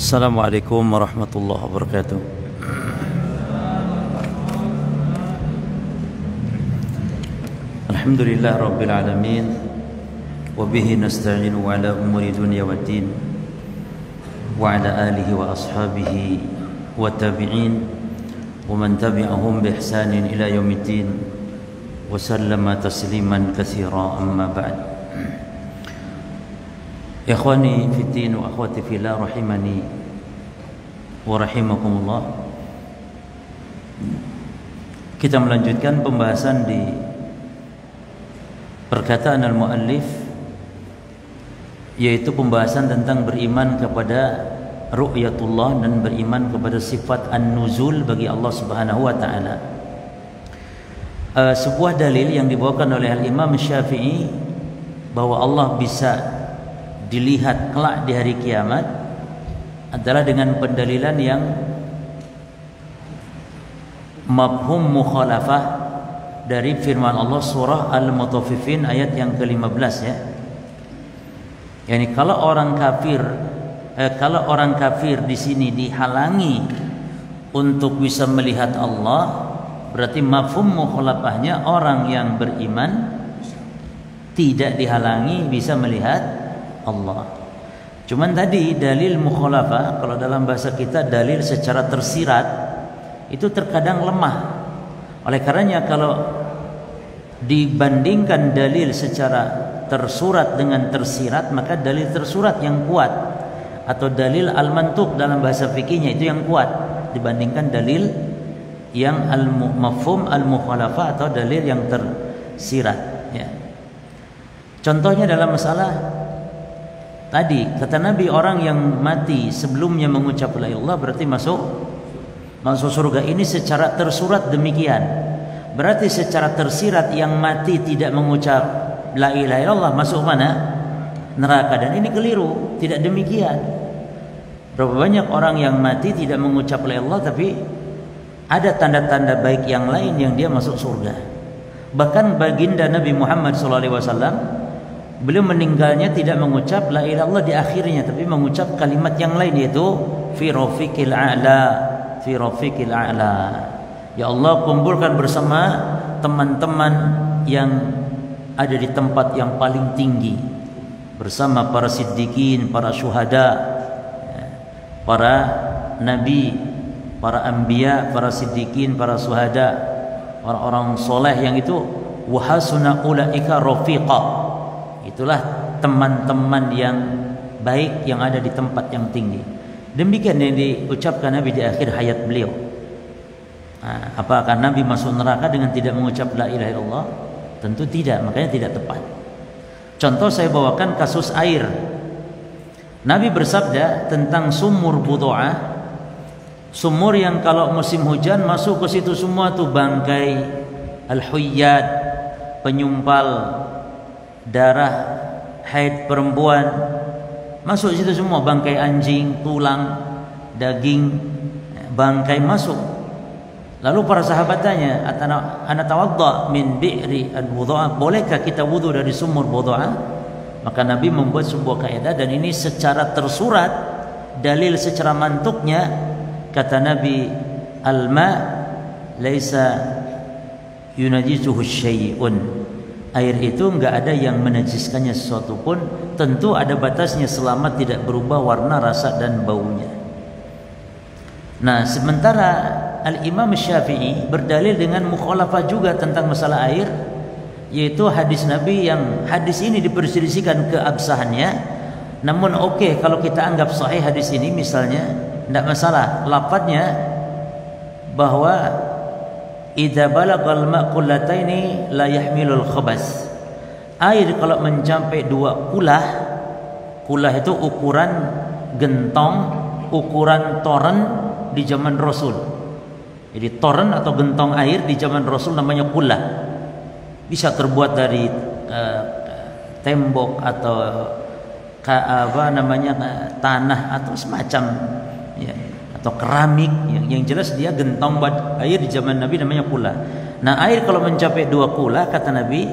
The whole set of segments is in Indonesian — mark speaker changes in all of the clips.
Speaker 1: Assalamualaikum warahmatullahi wabarakatuh. Alhamdulillah rabbil alamin, wa bihi nasta'inu ala umuri dunya waddin, wa ala alihi wa ashabihi wa tabi'in wa man tabi'ahum bi ihsanin ila yaumiddin wa sallama tasliman katsira, amma ba'd. Ikhwani fiddin wa akhwati fillah rahimani wa rahimakumullah. Kita melanjutkan pembahasan di perkataan al-muallif, yaitu pembahasan tentang beriman kepada ru'yatullah dan beriman kepada sifat an-nuzul bagi Allah Subhanahu wa taala. Sebuah dalil yang dibawakan oleh al-Imam Syafi'i bahwa Allah bisa dilihat kelak di hari kiamat adalah dengan pendalilan yang mafhum mukhalafah dari firman Allah surah Al-Mutaffifin ayat yang ke-15 ya. Yani kalau orang kafir di sini dihalangi untuk bisa melihat Allah, berarti mafhum mukhalafahnya orang yang beriman tidak dihalangi bisa melihat Allah. Cuman tadi dalil mukhalafah, kalau dalam bahasa kita dalil secara tersirat, itu terkadang lemah. Oleh karenanya kalau dibandingkan dalil secara tersurat dengan tersirat, maka dalil tersurat yang kuat, atau dalil al-mantuq dalam bahasa fikihnya itu yang kuat dibandingkan dalil yang al-mafhum al-mukhalafah atau dalil yang tersirat ya. Contohnya dalam masalah tadi, kata Nabi, orang yang mati sebelumnya mengucap la ilaha illallah berarti masuk surga. Ini secara tersurat demikian. Berarti secara tersirat yang mati tidak mengucap la ilaha illallah masuk mana? Neraka. Dan ini keliru, tidak demikian. Berapa banyak orang yang mati tidak mengucap la ilaha illallah tapi ada tanda-tanda baik yang lain yang dia masuk surga. Bahkan baginda Nabi Muhammad SAW, beliau meninggalnya tidak mengucap la ilaha illallah di akhirnya, tapi mengucap kalimat yang lain, yaitu fi rafiqil a'la, fi rafiqil a'la. Ya Allah, kumpulkan bersama teman-teman yang ada di tempat yang paling tinggi, bersama para siddiqin, para syuhada, para nabi, para anbiya, para siddiqin, para syuhada, para orang soleh yang itu wa hasuna ulaika rafiqa. Itulah teman-teman yang baik yang ada di tempat yang tinggi. Demikian yang diucapkan Nabi di akhir hayat beliau. Apakah Nabi masuk neraka dengan tidak mengucap la ilaha illallah? Tentu tidak, makanya tidak tepat. Contoh saya bawakan kasus air. Nabi bersabda tentang sumur Budu'ah, sumur yang kalau musim hujan masuk ke situ semua tuh bangkai al-huyyad, penyumpal darah haid perempuan, masuk situ semua, bangkai anjing, tulang, daging, bangkai masuk. Lalu para sahabat tanya, ana tawadda min bi'ri al-Budu'ah, bolehkah kita wudu dari sumur Budu'ah? Maka Nabi membuat sebuah kaidah, dan ini secara tersurat, dalil secara mantuknya, kata Nabi, al-ma laisa yunajisuhu syai'un, air itu enggak ada yang menajiskannya sesuatu pun, tentu ada batasnya selama tidak berubah warna, rasa dan baunya. Nah, sementara Al-Imam Syafi'i berdalil dengan mukhalafah juga tentang masalah air, yaitu hadis Nabi yang hadis ini diperselisihkan keabsahannya. Namun kalau kita anggap sahih hadis ini misalnya, tidak masalah. Lafadznya bahwa idza balagal ma'qullataini la yahmilul khabas. Air kalau mencapai 2 kulah, kulah itu ukuran gentong, ukuran toren di zaman Rasul. Jadi toren atau gentong air di zaman Rasul namanya kulah. Bisa terbuat dari tembok atau tanah atau semacam ya, atau keramik, yang jelas dia gentong buat air di zaman Nabi namanya kula. Nah, air kalau mencapai 2 kula, kata Nabi,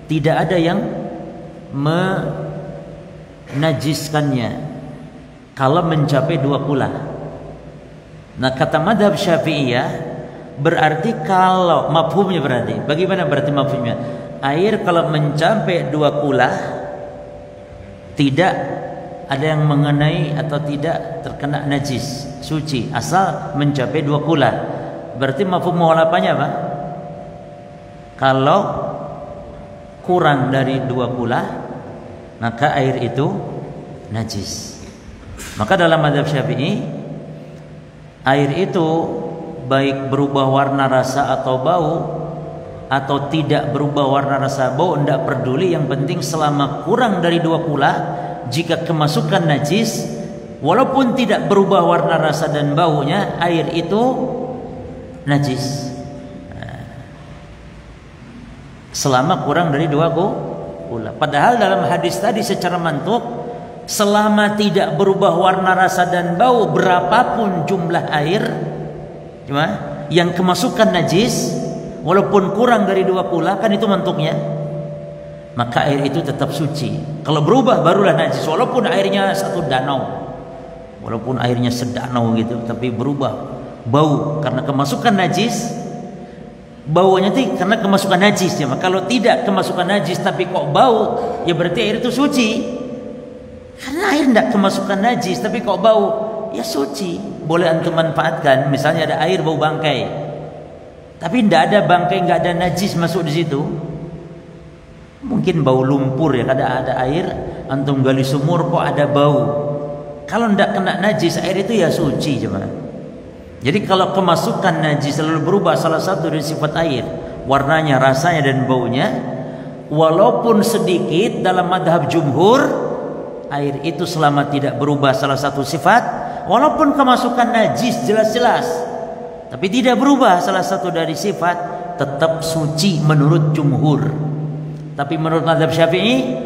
Speaker 1: tidak ada yang menajiskannya. kalau mencapai 2 kula. Nah, kata madhab Syafi'iyah berarti kalau mafhumnya, berarti bagaimana berarti mafhumnya? Air kalau mencapai 2 kula tidak ada yang mengenai atau tidak terkena najis, suci, asal mencapai 2 kula. Berarti mafhum mukhalafannya apa? Kalau kurang dari 2 kula maka air itu najis. Maka dalam mazhab Syafi'i, air itu baik berubah warna, rasa atau bau, atau tidak berubah warna, rasa, bau, tidak peduli, yang penting selama kurang dari 2 kula, jika kemasukan najis, walaupun tidak berubah warna, rasa dan baunya, air itu najis. Selama kurang dari 2 kula. Padahal dalam hadis tadi secara mantuk, selama tidak berubah warna, rasa dan bau, berapapun jumlah air yang kemasukan najis, walaupun kurang dari 2 kula, kan itu mantuknya, maka air itu tetap suci. Kalau berubah barulah najis, walaupun airnya satu danau, walaupun airnya sedanau gitu, tapi berubah bau karena kemasukan najis, baunya itu karena kemasukan najis ya. Kalau tidak kemasukan najis tapi kok bau, ya berarti air itu suci. Karena air tidak kemasukan najis tapi kok bau, ya suci. Boleh antum manfaatkan. Misalnya ada air bau bangkai, tapi tidak ada bangkai, nggak ada najis masuk di situ. Mungkin bau lumpur ya, kadang ada air antum gali sumur kok ada bau. Kalau tidak kena najis, air itu ya suci jemaah. Jadi kalau kemasukan najis selalu berubah salah satu dari sifat air, warnanya, rasanya dan baunya, walaupun sedikit, dalam madhab jumhur, air itu selama tidak berubah salah satu sifat, walaupun kemasukan najis jelas-jelas, tapi tidak berubah salah satu dari sifat, tetap suci menurut jumhur. Tapi menurut mazhab Syafi'i,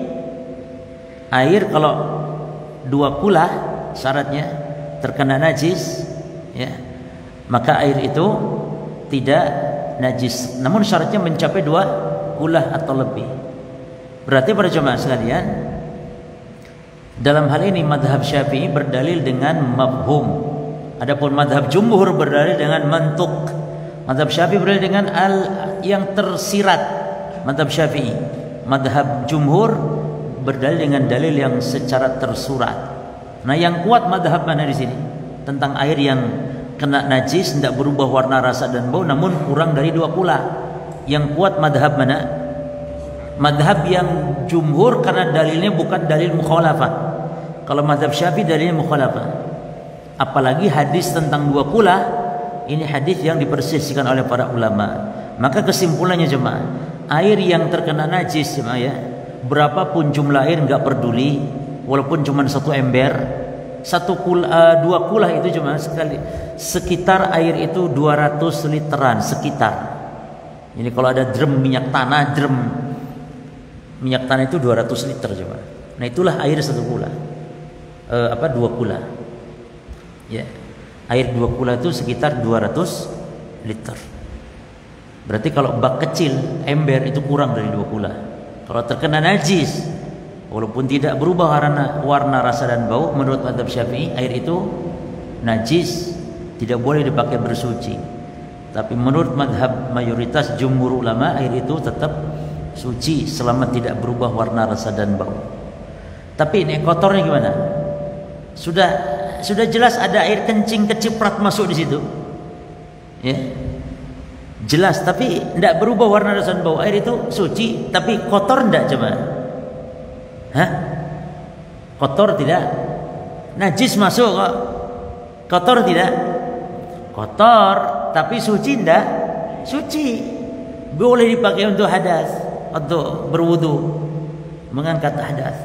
Speaker 1: air kalau 2 kula syaratnya terkena najis ya, maka air itu tidak najis, namun syaratnya mencapai 2 kula atau lebih. Berarti para jemaah sekalian, dalam hal ini madhab Syafi'i berdalil dengan mafhum, adapun madhab jumhur berdalil dengan mantuk. Madhab Syafi'i berdalil dengan yang tersirat, madhab Syafi'i. Madhab jumhur berdalil dengan dalil yang secara tersurat. Nah, yang kuat madhab mana di sini? Tentang air yang kena najis, tidak berubah warna, rasa dan bau, namun kurang dari 2 kula. Yang kuat madhab mana? Madhab yang jumhur, karena dalilnya bukan dalil mukhalafah. Kalau madhab Syafi'i dalilnya mukhalafah. Apalagi hadis tentang 2 kula, ini hadis yang dipersisihkan oleh para ulama. Maka kesimpulannya jemaah, air yang terkena najis jemaah ya, berapapun jumlah air nggak peduli, walaupun cuma 1 ember, 2 kula itu cuma sekali, sekitar air itu 200 literan sekitar. Ini kalau ada drum minyak tanah, drum minyak tanah itu 200 liter coba. Nah, itulah air 1 kula. 2 kula. Ya. Air 2 kula itu sekitar 200 liter. Berarti kalau bak kecil, ember itu kurang dari 2 kula. Kalau terkena najis, walaupun tidak berubah warna, rasa dan bau, menurut mazhab Syafi'i air itu najis, tidak boleh dipakai bersuci. Tapi menurut mazhab mayoritas jumhur ulama, air itu tetap suci selama tidak berubah warna, rasa dan bau. Tapi ini kotornya gimana? Sudah jelas ada air kencing keciprat masuk di situ. Ya. Jelas, tapi tidak berubah warna, rasa dan bau. Air itu suci, tapi kotor tidak coba? Kotor tidak? Najis masuk kok. Kotor tidak? Kotor, tapi suci tidak? Suci. Boleh dipakai untuk hadas, untuk berwudu, mengangkat hadas.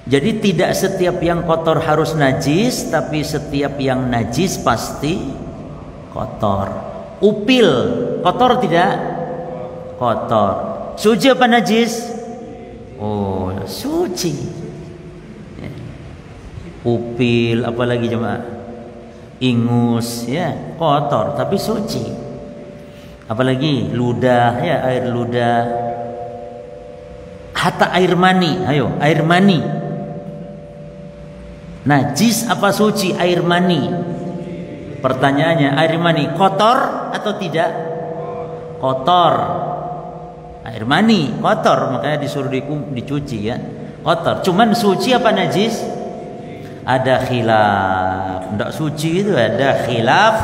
Speaker 1: Jadi tidak setiap yang kotor harus najis, tapi setiap yang najis pasti kotor. Upil kotor tidak? Kotor. Suci apa najis? Oh, suci. Ya. Upil, apalagi jemaah? Ingus, ya, kotor tapi suci. Apalagi ludah, ya, air ludah. Hatta air mani, ayo, air mani. Najis apa suci? Air mani. Pertanyaannya, air mani kotor atau tidak? Kotor. Air mani kotor, makanya disuruh dicuci ya. Kotor. Cuman suci apa najis? Ada khilaf. Tidak suci itu ada khilaf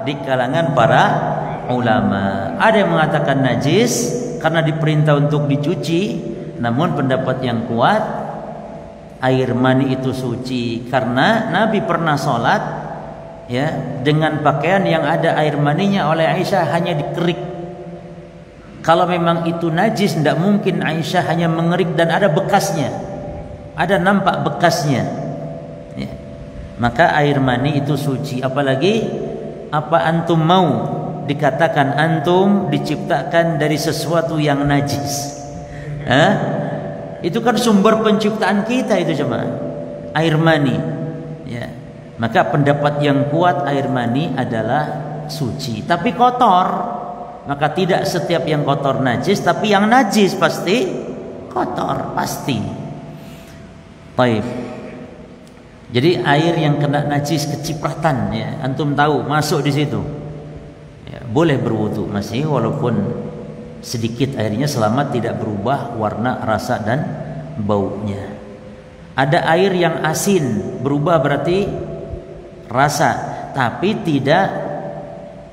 Speaker 1: di kalangan para ulama. Ada yang mengatakan najis karena diperintah untuk dicuci, namun pendapat yang kuat air mani itu suci karena Nabi pernah sholat ya dengan pakaian yang ada air maninya oleh Aisyah hanya dikerik. Kalau memang itu najis, tidak mungkin Aisyah hanya mengerik dan ada bekasnya, ada nampak bekasnya ya. Maka air mani itu suci. Apalagi apa antum mau dikatakan antum diciptakan dari sesuatu yang najis? Itu kan sumber penciptaan kita itu cuma air mani ya. Maka pendapat yang kuat air mani adalah suci, tapi kotor. Maka tidak setiap yang kotor najis, tapi yang najis pasti kotor, pasti. Baik. Jadi air yang kena najis kecipratan ya, antum tahu masuk di situ. Ya, boleh berwudu masih walaupun sedikit airnya selama tidak berubah warna, rasa dan baunya. Ada air yang asin, berubah berarti rasa, tapi tidak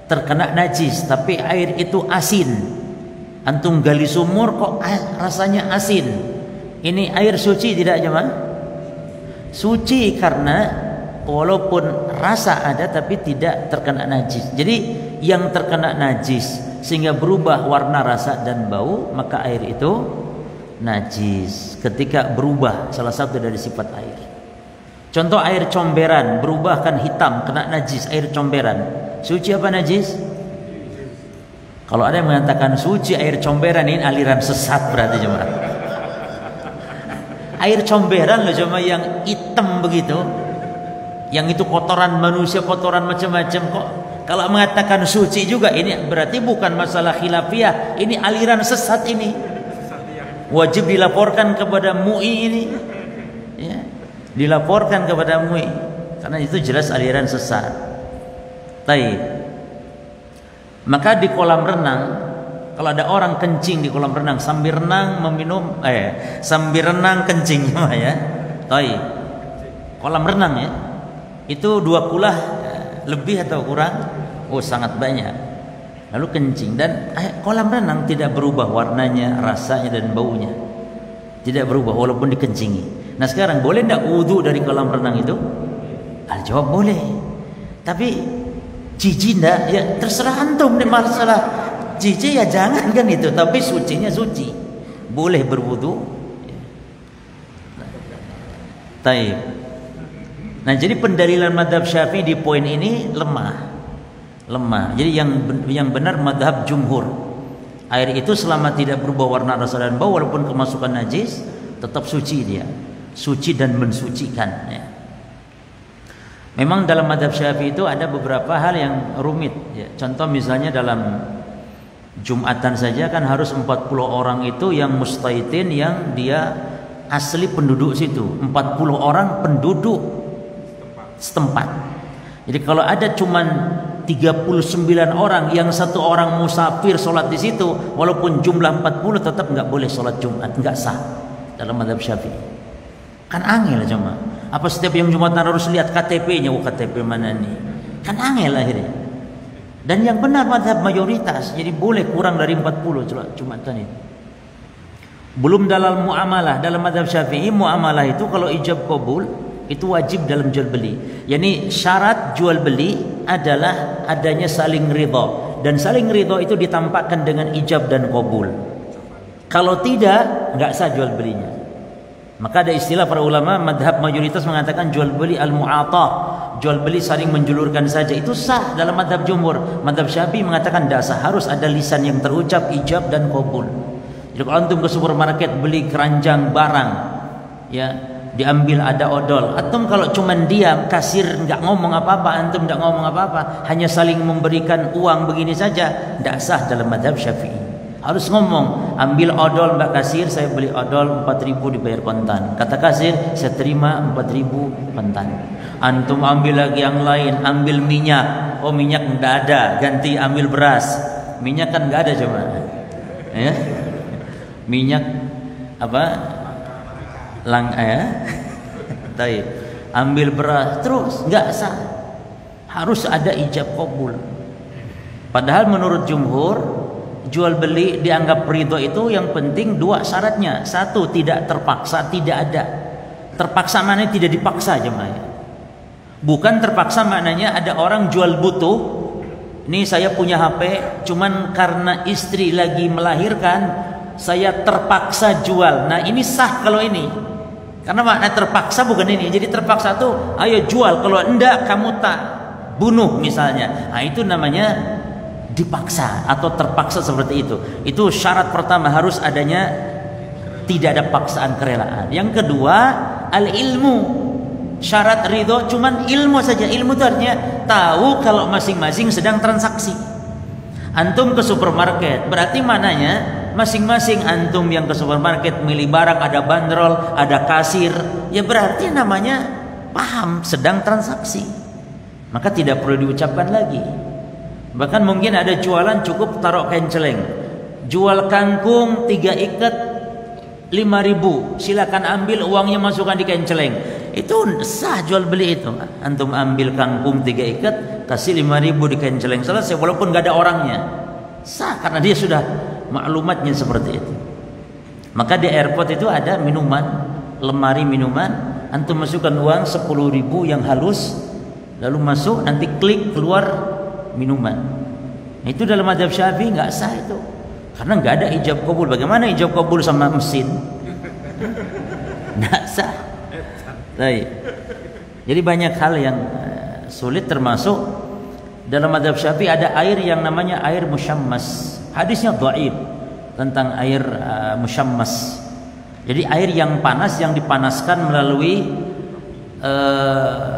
Speaker 1: terkena najis, tapi air itu asin. Antum gali sumur kok rasanya asin. Ini air suci tidak jemaah? Suci karena walaupun rasa ada tapi tidak terkena najis. Jadi yang terkena najis sehingga berubah warna, rasa dan bau, maka air itu najis ketika berubah salah satu dari sifat air. Contoh air comberan berubah kan hitam, kena najis, air comberan. Suci apa najis? Kalau ada yang mengatakan suci air comberan, ini aliran sesat berarti jemaah. Air comberan loh cuma yang hitam begitu, yang itu kotoran manusia, kotoran macam-macam kok. Kalau mengatakan suci juga, ini berarti bukan masalah khilafiyah, ini aliran sesat ini. Wajib dilaporkan kepada MUI ini, ya, dilaporkan kepada MUI karena itu jelas aliran sesat. Taib. Maka di kolam renang, kalau ada orang kencing di kolam renang sambil renang meminum, sambil renang kencing ya. Taib. Kolam renang ya, itu 2 kulah lebih atau kurang? Oh sangat banyak. Lalu kencing dan kolam renang tidak berubah warnanya, rasanya dan baunya, tidak berubah walaupun dikencingi. Nah sekarang boleh tidak wudu dari kolam renang itu? Jawab boleh. Tapi jijik enggak? Ya terserah antum nih masalah jijik ya jangan kan itu, tapi sucinya suci. Boleh berwudu. Taib. Nah, jadi pendalilan mazhab Syafi'i di poin ini lemah. Jadi yang benar mazhab jumhur. Air itu selama tidak berubah warna, rasa dan bau walaupun kemasukan najis tetap suci dia. Suci dan mensucikan ya. Memang dalam mazhab Syafi'i itu ada beberapa hal yang rumit ya. Contoh misalnya dalam Jumatan saja kan harus 40 orang itu yang mustaitin, yang dia asli penduduk situ, 40 orang penduduk setempat. Jadi kalau ada cuman 39 orang yang 1 orang musafir sholat di situ, walaupun jumlah 40 tetap nggak boleh sholat Jumat, nggak sah dalam mazhab Syafi'i. Kan angel cuma. Apa setiap yang Jumatan harus lihat KTP-nya? KTP mana nih? Kan angel akhirnya. Dan yang benar mazhab mayoritas, jadi boleh kurang dari 40 Jumatan itu. Belum dalam muamalah, dalam mazhab Syafi'i muamalah itu kalau ijab qabul itu wajib dalam jual beli. Yani syarat jual beli adalah adanya saling ridha, dan saling ridha itu ditampakkan dengan ijab dan qabul. Kalau tidak, enggak sah jual belinya. Maka ada istilah para ulama madhab mayoritas mengatakan jual beli al-mu'atah, jual beli saling menjulurkan saja, itu sah dalam madhab jumhur. Madhab Syafi'i mengatakan tidak sah, harus ada lisan yang terucap ijab dan qabul. Jadi kalau antum ke supermarket beli keranjang barang, ya diambil ada odol, antum kalau cuman diam, kasir nggak ngomong apa-apa, antum nggak ngomong apa-apa, hanya saling memberikan uang begini saja, tidak sah dalam madhab Syafi'i. Harus ngomong, ambil odol Mbak kasir, saya beli odol 4.000 dibayar kontan. Kata kasir, saya terima 4.000 kontan. Antum ambil lagi yang lain, ambil minyak. Oh minyak enggak ada, ganti ambil beras. Minyak kan enggak ada cuma. Ya. Minyak apa? Taib. Ambil beras terus enggak sah. Harus ada ijab qabul. Padahal menurut jumhur jual beli dianggap ridho itu yang penting dua syaratnya. Satu, tidak terpaksa, tidak ada. Terpaksa maknanya tidak dipaksa jemaah. Bukan terpaksa maknanya ada orang jual butuh. Ini saya punya HP, cuman karena istri lagi melahirkan, saya terpaksa jual. Nah ini sah kalau ini. Karena makna terpaksa bukan ini. Jadi terpaksa tuh, ayo jual. Kalau enggak kamu tak bunuh misalnya. Nah itu namanya dipaksa atau terpaksa seperti itu. Itu syarat pertama, harus adanya tidak ada paksaan, kerelaan. Yang kedua, al-ilmu. Syarat ridho cuman ilmu saja. Ilmu itu artinya tahu kalau masing-masing sedang transaksi. Antum ke supermarket, berarti mananya masing-masing antum yang ke supermarket milih barang, ada bandrol, ada kasir, ya berarti namanya paham sedang transaksi. Maka tidak perlu diucapkan lagi. Bahkan mungkin ada jualan cukup taruh kain celeng. Jual kangkung 3 ikat 5.000. Silakan ambil, uangnya masukkan di kain celeng. Itu sah jual beli itu. Antum ambil kangkung 3 ikat, kasih 5.000 di kain celeng. Selesai walaupun gak ada orangnya. Sah karena dia sudah maklumatnya seperti itu. Maka di airport itu ada minuman, lemari minuman. Antum masukkan uang 10.000 yang halus, lalu masuk, nanti klik keluar minuman. Itu dalam mazhab Syafi'i nggak sah itu, karena nggak ada ijab qabul. Bagaimana ijab qabul sama mesin? Nggak sah. Baik. Jadi banyak hal yang sulit, termasuk dalam mazhab Syafi'i ada air yang namanya air musyammas. Hadisnya dhaif tentang air musyammas. Jadi air yang panas yang dipanaskan melalui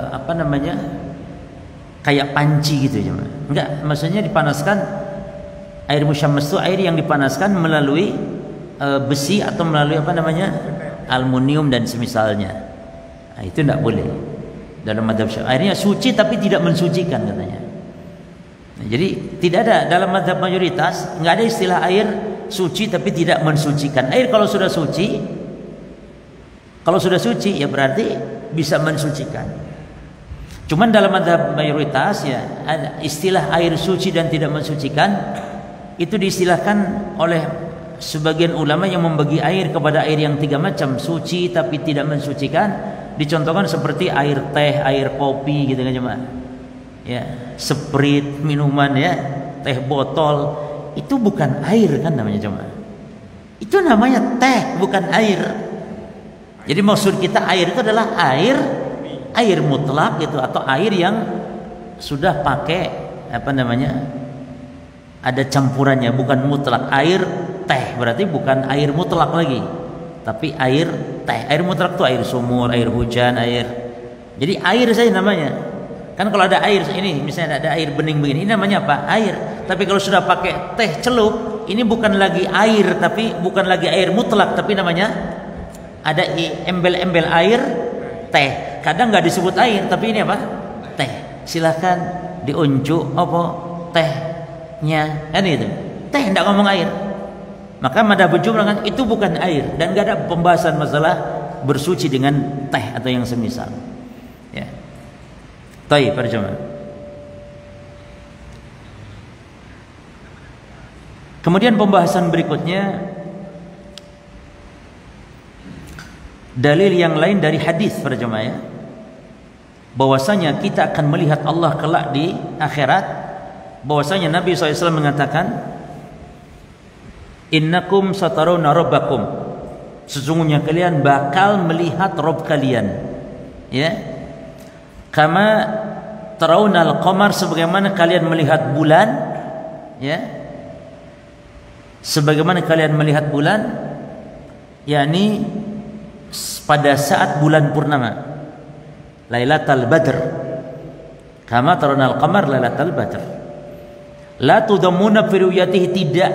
Speaker 1: apa namanya? Kayak panci gitu ya. Enggak, maksudnya dipanaskan, air musyammas itu air yang dipanaskan melalui besi atau melalui apa namanya? Aluminium dan semisalnya. Nah, itu enggak boleh. Dalam mazhab Syafi'i airnya suci tapi tidak mensucikan katanya. Nah, jadi tidak ada dalam mazhab mayoritas, enggak ada istilah air suci tapi tidak mensucikan. Air kalau sudah suci ya berarti bisa mensucikan. Cuman dalam mazhab mayoritas ya ada istilah air suci dan tidak mensucikan, itu diistilahkan oleh sebagian ulama yang membagi air kepada air yang 3 macam, suci tapi tidak mensucikan. Dicontohkan seperti air teh, air kopi gitu kan jemaah. Ya, Sprite, minuman ya, teh botol, itu bukan air kan namanya jemaah. Itu namanya teh, bukan air. Jadi maksud kita air itu adalah air mutlak gitu, atau air yang sudah pakai apa namanya, ada campurannya, bukan mutlak. Air teh berarti bukan air mutlak lagi, tapi air teh. Air mutlak itu air sumur, air hujan, air. Jadi air saja namanya. Kan kalau ada air ini, misalnya ada air bening begini, ini namanya apa? Air. Tapi kalau sudah pakai teh celup, ini bukan lagi air, tapi bukan lagi air mutlak, tapi namanya ada embel-embel air teh. Kadang nggak disebut air, tapi ini apa? Teh. Silahkan diunjuk apa tehnya, kan itu. Teh, nggak ngomong air. Maka madhab jumhur kan itu bukan air, dan nggak ada pembahasan masalah bersuci dengan teh atau yang semisal. Ya. Baik, para jemaah. Kemudian pembahasan berikutnya, dalil yang lain dari hadis para jemaah ya, bahwasanya kita akan melihat Allah kelak di akhirat. Bahwasanya Nabi SAW mengatakan, innakum satarawna rabbakum, sesungguhnya kalian bakal melihat Rabb kalian, ya, kama tarawnal qamar, sebagaimana kalian melihat bulan, ya, sebagaimana kalian melihat bulan, yakni pada saat bulan purnama, Lailatul Badr, kama tarawna al-qamar Lailatul Badr. La tudammuna fi ru'yatihi, tidak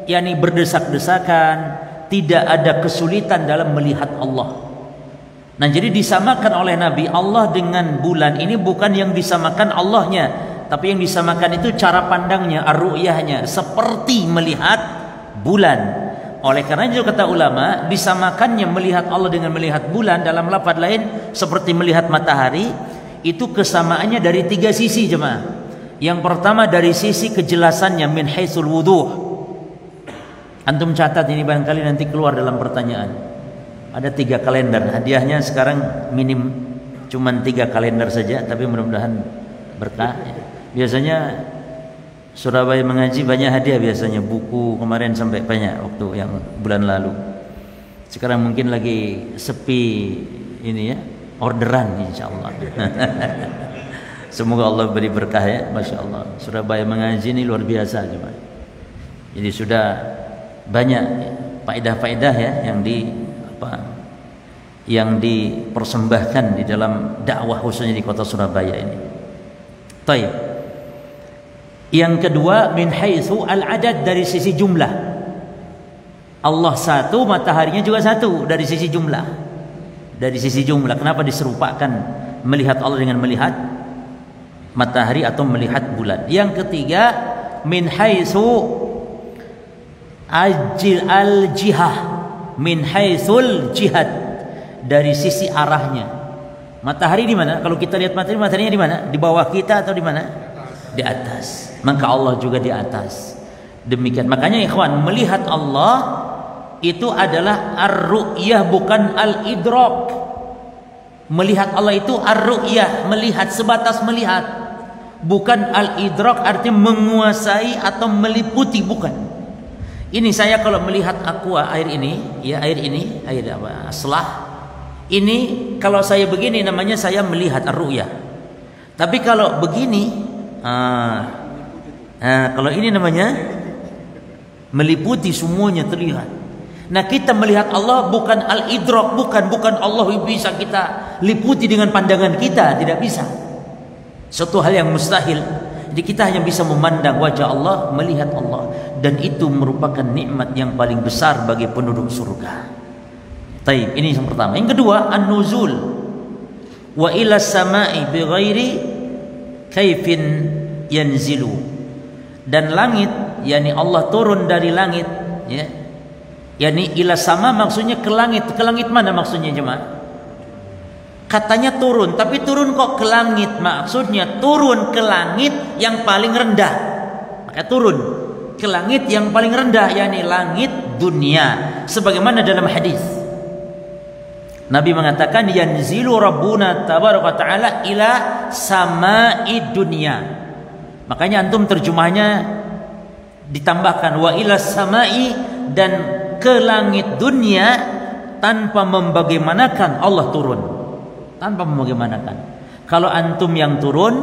Speaker 1: yakni berdesak-desakan, tidak ada kesulitan dalam melihat Allah. Nah, jadi disamakan oleh Nabi Allah dengan bulan ini bukan yang disamakan Allahnya, tapi yang disamakan itu cara pandangnya, ar-ru'yahnya, seperti melihat bulan. Oleh karena itu kata ulama, disamakannya melihat Allah dengan melihat bulan dalam lafaz lain seperti melihat matahari, itu kesamaannya dari 3 sisi jemaah. Yang pertama dari sisi kejelasannya min haitsul wuduh. Antum catat ini barangkali nanti keluar dalam pertanyaan. Ada 3 kalender. Hadiahnya sekarang minim cuman 3 kalender saja, tapi mudah-mudahan berkah. Biasanya Surabaya mengaji banyak hadiah, biasanya buku kemarin sampai banyak waktu yang bulan lalu. Sekarang mungkin lagi sepi ini ya, orderan insyaallah. Semoga Allah beri berkah ya, masya Allah. Surabaya mengaji ini luar biasa cuma. Jadi sudah banyak faedah-faedah ya yang dipersembahkan di dalam dakwah khususnya di kota Surabaya ini. Taib. Yang kedua min haitsu al-adad, dari sisi jumlah. Allah satu, mataharinya juga satu dari sisi jumlah. Dari sisi jumlah. Kenapa diserupakan melihat Allah dengan melihat matahari atau melihat bulan? Yang ketiga min haitsu al-jihah, min haitsul jihad, dari sisi arahnya. Matahari di mana? Kalau kita lihat mataharinya di mana? Di bawah kita atau di mana? Di atas. Maka Allah juga di atas. Demikian. Makanya ikhwan, melihat Allah itu adalah ar-ru'yah bukan al-idrak. Melihat Allah itu ar-ru'yah, melihat, sebatas melihat. Bukan al-idrak artinya menguasai atau meliputi, bukan. Ini saya kalau melihat air ini, ya air apa? Selah. Ini kalau saya begini namanya saya melihat ar-ru'yah. Tapi kalau begini, kalau ini namanya meliputi, semuanya terlihat. Nah, kita melihat Allah bukan al-idrak, bukan Allah bisa kita liputi dengan pandangan kita, tidak bisa. Suatu hal yang mustahil. Jadi kita hanya bisa memandang wajah Allah, melihat Allah, dan itu merupakan nikmat yang paling besar bagi penduduk surga. Taib, ini yang pertama. Yang kedua, an-nuzul wa ila samai bighairi kaifin yanzilu. Dan langit, yakni Allah turun dari langit, ya. Yakni ila sama maksudnya ke langit. Ke langit mana maksudnya jemaah? Katanya turun, tapi turun kok ke langit? Maksudnya turun ke langit yang paling rendah. Maka turun ke langit yang paling rendah, yakni langit dunia. Sebagaimana dalam hadis Nabi mengatakan yanzilu rabbuna tabaraka ta'ala ila sama'id dunya. Makanya antum terjemahnya ditambahkan wa ila samai, dan ke langit dunia, tanpa membagaimanakan Allah turun. Tanpa membagaimanakan. Kalau antum yang turun,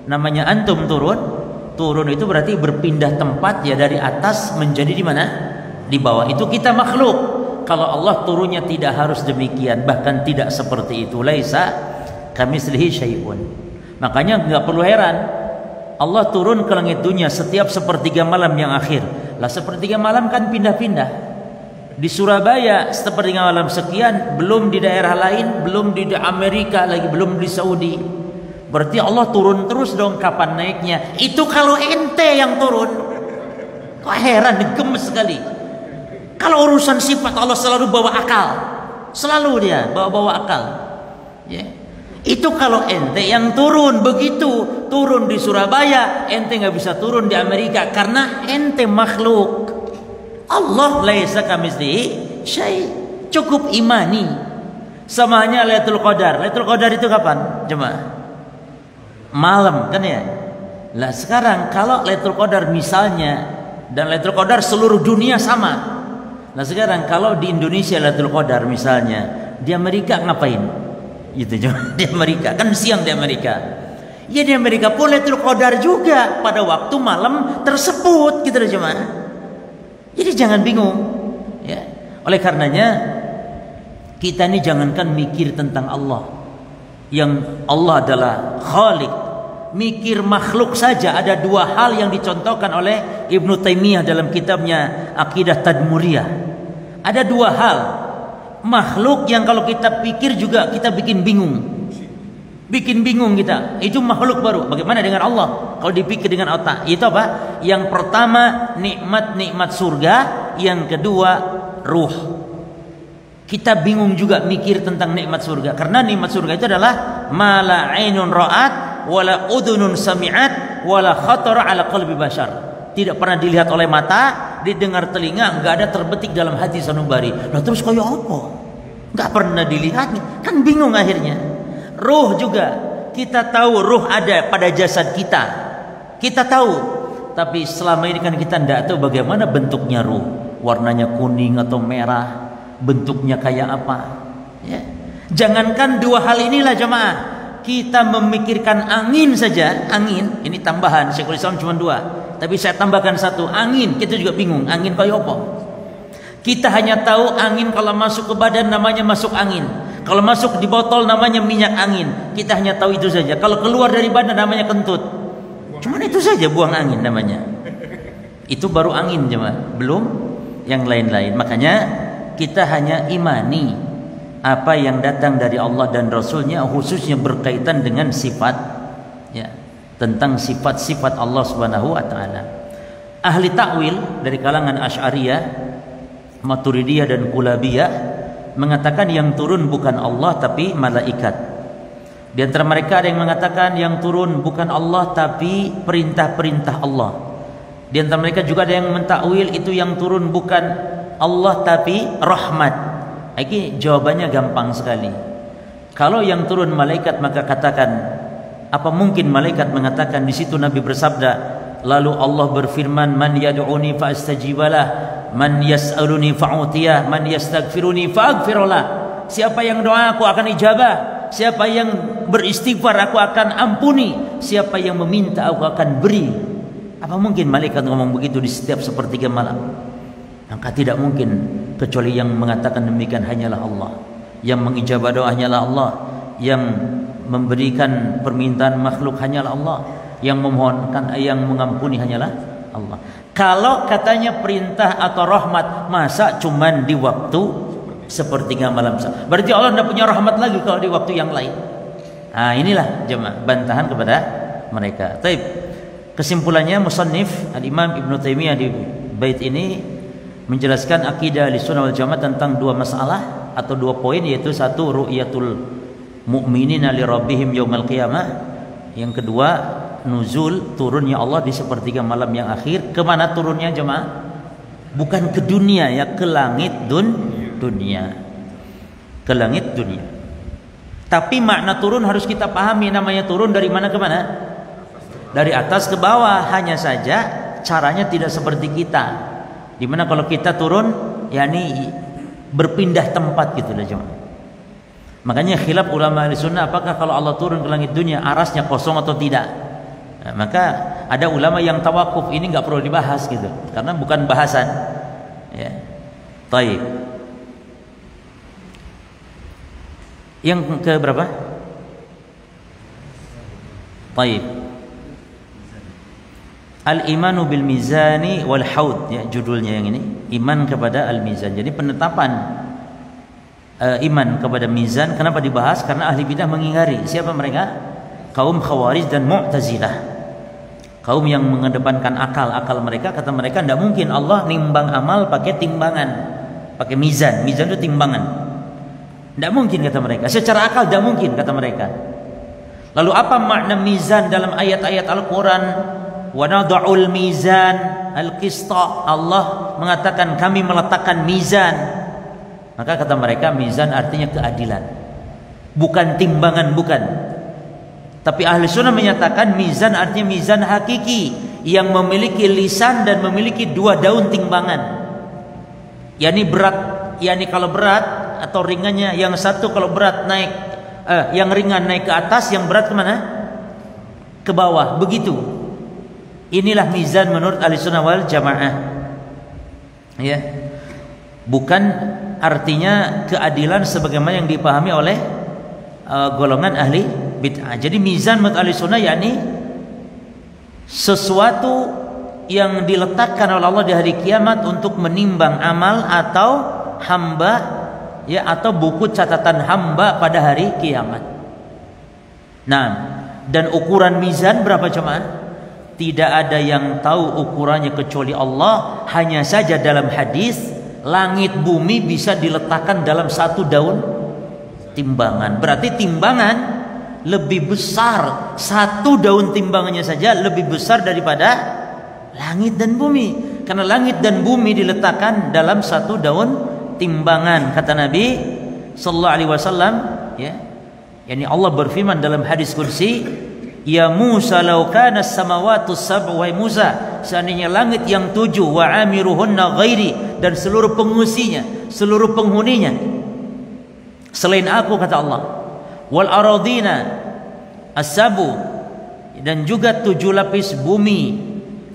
Speaker 1: namanya antum turun. Turun itu berarti berpindah tempat ya, dari atas menjadi di mana? Di bawah. Itu kita makhluk. Kalau Allah turunnya tidak harus demikian, bahkan tidak seperti itu. Laisa kamitslihi syai'un. Makanya enggak perlu heran Allah turun ke langit dunia setiap sepertiga malam yang akhir. Lah sepertiga malam kan pindah-pindah. Di Surabaya sepertiga malam sekian, belum di daerah lain, belum di Amerika lagi, belum di Saudi. Berarti Allah turun terus dong, kapan naiknya? Itu kalau ente yang turun. Kok heran, gemes sekali. Kalau urusan sifat Allah selalu bawa akal. Selalu dia bawa akal. Ya. Itu kalau ente yang turun. Begitu turun di Surabaya, ente nggak bisa turun di Amerika karena ente makhluk. Allah laisa kamitslihi syai'. Cukup imani. Samanya Lailatul Qadar. Lailatul Qadar itu kapan, jemaah? Malam kan ya. Lah sekarang kalau Lailatul Qadar misalnya, dan Lailatul Qadar seluruh dunia sama. Nah sekarang kalau di Indonesia Lailatul Qadar misalnya, di Amerika ngapain? Gitu di Amerika kan siang di Amerika. Ya di Amerika pun Lailatul Qadar juga pada waktu malam tersebut, gitu loh jemaah. Jadi jangan bingung, ya. Oleh karenanya kita ini jangankan mikir tentang Allah, yang Allah adalah Khalik, mikir makhluk saja. Ada dua hal yang dicontohkan oleh Ibnu Taimiyah dalam kitabnya Aqidah Tadmuriyah. Ada dua hal makhluk yang kalau kita pikir juga kita bikin bingung. Bikin bingung kita. Itu makhluk baru. Bagaimana dengan Allah? Kalau dipikir dengan otak. Itu apa? Yang pertama nikmat-nikmat surga, yang kedua ruh. Kita bingung juga mikir tentang nikmat surga. Karena nikmat surga itu adalah ma la ainun ra'at wala udhunun sami'at wala khatara ala qalbi bashar. Tidak pernah dilihat oleh mata, didengar telinga, enggak ada terbetik dalam hati sanubari. Lah terus kaya apa? Enggak pernah dilihat, kan bingung akhirnya. Ruh juga, kita tahu ruh ada pada jasad kita. Kita tahu, tapi selama ini kan kita enggak tahu bagaimana bentuknya ruh. Warnanya kuning atau merah, bentuknya kayak apa, ya. Jangankan dua hal inilah jemaah, kita memikirkan angin saja. Angin, ini tambahan, Syekhul Islam cuma dua, tapi saya tambahkan satu, angin. Kita juga bingung, angin kayak apa? Kita hanya tahu angin kalau masuk ke badan namanya masuk angin, kalau masuk di botol namanya minyak angin. Kita hanya tahu itu saja. Kalau keluar dari badan namanya kentut. Cuman itu saja, buang angin namanya. Itu baru angin jemaah, belum yang lain-lain. Makanya kita hanya imani apa yang datang dari Allah dan Rasulnya, khususnya berkaitan dengan sifat, ya, tentang sifat-sifat Allah Subhanahu wa taala. Ahli takwil dari kalangan Asy'ariyah, Maturidiyah dan Kulabiyah mengatakan yang turun bukan Allah tapi malaikat. Di antara mereka ada yang mengatakan yang turun bukan Allah tapi perintah-perintah Allah. Di antara mereka juga ada yang mentakwil itu yang turun bukan Allah tapi rahmat. Ini jawabannya gampang sekali. Kalau yang turun malaikat, maka katakan, apa mungkin malaikat mengatakan di situ Nabi bersabda, lalu Allah berfirman, man yad'uni fa'astajibalah, man yas'aluni fa'utiyah, man yastaghfiruni fa'aghfirullah. Siapa yang doa aku akan ijabah, siapa yang beristighfar aku akan ampuni, siapa yang meminta aku akan beri. Apa mungkin malaikat ngomong begitu di setiap sepertiga malam? Maka tidak mungkin, kecuali yang mengatakan demikian hanyalah Allah. Yang mengijabah doa hanyalah Allah. Yang memberikan permintaan makhluk hanyalah Allah. Yang memohonkan, yang mengampuni hanyalah Allah. Kalau katanya perintah atau rahmat, masa cuman di waktu sepertiga malam? Berarti Allah tidak punya rahmat lagi kalau di waktu yang lain. Nah inilah jemaah bantahan kepada mereka. Taib. Kesimpulannya musannif Al-Imam Ibnu Taimiyah di bait ini menjelaskan akidah Ahlussunnah wal Jamaah tentang dua masalah atau dua poin, yaitu satu ru'yatul mu'minina li rabbihim yaumal qiyamah, yang kedua nuzul, turunnya Allah di sepertiga malam yang akhir. Kemana turunnya jemaah? Bukan ke dunia ya, ke langit dunia, ke langit dunia. Tapi makna turun harus kita pahami, namanya turun dari mana ke mana? Dari atas ke bawah. Hanya saja caranya tidak seperti kita. Dimana kalau kita turun, yakni berpindah tempat gitu lah jemaah. Makanya khilaf ulama Ahlussunnah, apakah kalau Allah turun ke langit dunia arasnya kosong atau tidak? Nah, maka ada ulama yang tawakuf, ini nggak perlu dibahas gitu, karena bukan bahasan. Ya, taib. Yang ke berapa? Taib. Al-imanu bil mizani wal haud, ya judulnya yang ini, iman kepada al-mizan. Jadi penetapan iman kepada mizan kenapa dibahas? Karena ahli bidah mengingkari. Siapa mereka? Kaum Khawarij dan Mu'tazilah. Kaum yang mengedepankan akal mereka, kata mereka tidak mungkin Allah nimbang amal pakai timbangan, pakai mizan. Mizan itu timbangan. Tidak mungkin kata mereka. Secara akal tidak mungkin kata mereka. Lalu apa makna mizan dalam ayat-ayat Al-Quran? Wa nada'ul mizan al-qista. Allah mengatakan kami meletakkan mizan. Maka kata mereka mizan artinya keadilan, bukan timbangan, bukan. Tapi ahli sunnah menyatakan mizan artinya mizan hakiki, yang memiliki lisan dan memiliki dua daun timbangan. Yani berat, yani kalau berat atau ringannya, yang satu kalau berat naik, yang ringan naik ke atas, yang berat kemana? Ke bawah, begitu. Inilah mizan menurut Ahlussunnah wal Jamaah. Ya. Bukan artinya keadilan sebagaimana yang dipahami oleh golongan ahli bid'ah. Jadi mizan menurut Ahlussunnah yakni sesuatu yang diletakkan oleh Allah di hari kiamat untuk menimbang amal atau hamba, ya, atau buku catatan hamba pada hari kiamat. Nah, dan ukuran mizan berapa jemaah? Tidak ada yang tahu ukurannya kecuali Allah. Hanya saja dalam hadis, langit bumi bisa diletakkan dalam satu daun timbangan. Berarti timbangan lebih besar, satu daun timbangannya saja lebih besar daripada langit dan bumi. Karena langit dan bumi diletakkan dalam satu daun timbangan. Kata Nabi sallallahu alaihi wasallam, ya, yakni Allah berfirman dalam hadis kursi, ya Musa law kana as-samawati as-sab'u, wa Musa, seandainya langit yang 7, wa amiruhunna ghairi, dan seluruh pengusinya, seluruh penghuninya selain aku, kata Allah, wal aradina as-sabu, dan juga 7 lapis bumi,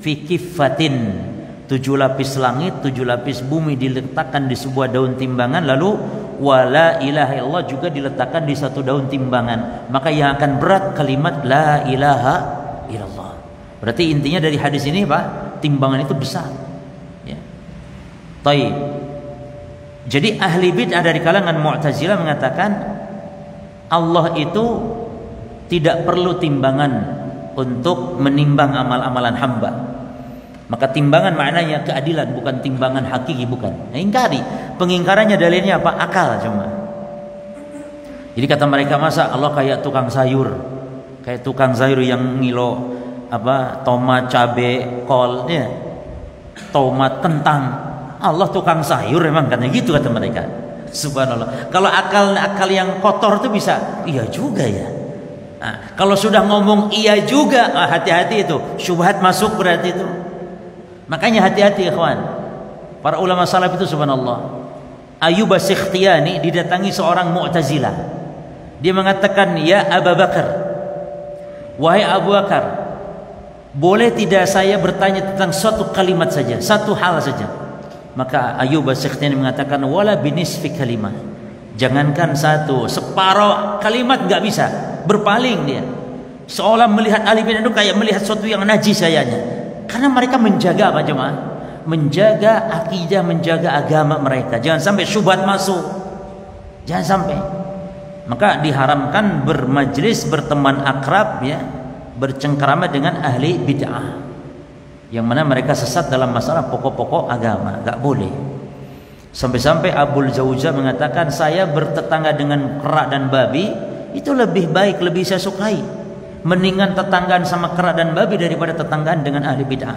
Speaker 1: fi kiffatin, 7 lapis langit, 7 lapis bumi diletakkan di sebuah daun timbangan, lalu wala ilaha illallah juga diletakkan di satu daun timbangan. Maka yang akan berat kalimat la ilaha illallah. Berarti intinya dari hadis ini, Pak, timbangan itu besar, ya. Taib. Jadi ahli bid'ah dari kalangan Mu'tazilah mengatakan Allah itu tidak perlu timbangan untuk menimbang amal-amalan hamba. Maka timbangan maknanya keadilan, bukan timbangan hakiki, bukan. Ingkari. Pengingkarannya dalilnya apa? Akal cuma. Jadi kata mereka, masa Allah kayak tukang sayur, kayak tukang sayur yang ngilo apa, tomat, cabe, kol, ya, tomat, kentang. Allah tukang sayur emang, katanya gitu kata mereka. Subhanallah. Kalau akal yang kotor itu bisa, iya juga ya. Nah, kalau sudah ngomong iya juga, hati-hati itu, syubhat masuk berarti itu. Makanya hati-hati ikhwan. Para ulama salaf itu subhanallah. Ayyub as-Sikhtiyani didatangi seorang Mu'tazilah. Dia mengatakan, ya Abu Bakar, wahai Abu Bakar, boleh tidak saya bertanya tentang suatu kalimat saja, satu hal saja? Maka Ayyub as-Sikhtiyani mengatakan, wala binisfi kalimat. Jangankan satu, separuh kalimat nggak bisa. Berpaling dia. Seolah melihat ahli bid'ah itu kayak melihat sesuatu yang najis kayaknya. Karena mereka menjaga apa jemaah? Menjaga akidah, menjaga agama mereka. Jangan sampai syubhat masuk. Jangan sampai. Maka diharamkan bermajlis, berteman akrab, ya, bercengkerama dengan ahli bid'ah, yang mana mereka sesat dalam masalah pokok-pokok agama. Gak boleh. Sampai-sampai Abul Jawza mengatakan, saya bertetangga dengan kera dan babi itu lebih baik, lebih saya sukai. Mendingan tetanggaan sama kera dan babi daripada tetanggaan dengan ahli bid'ah.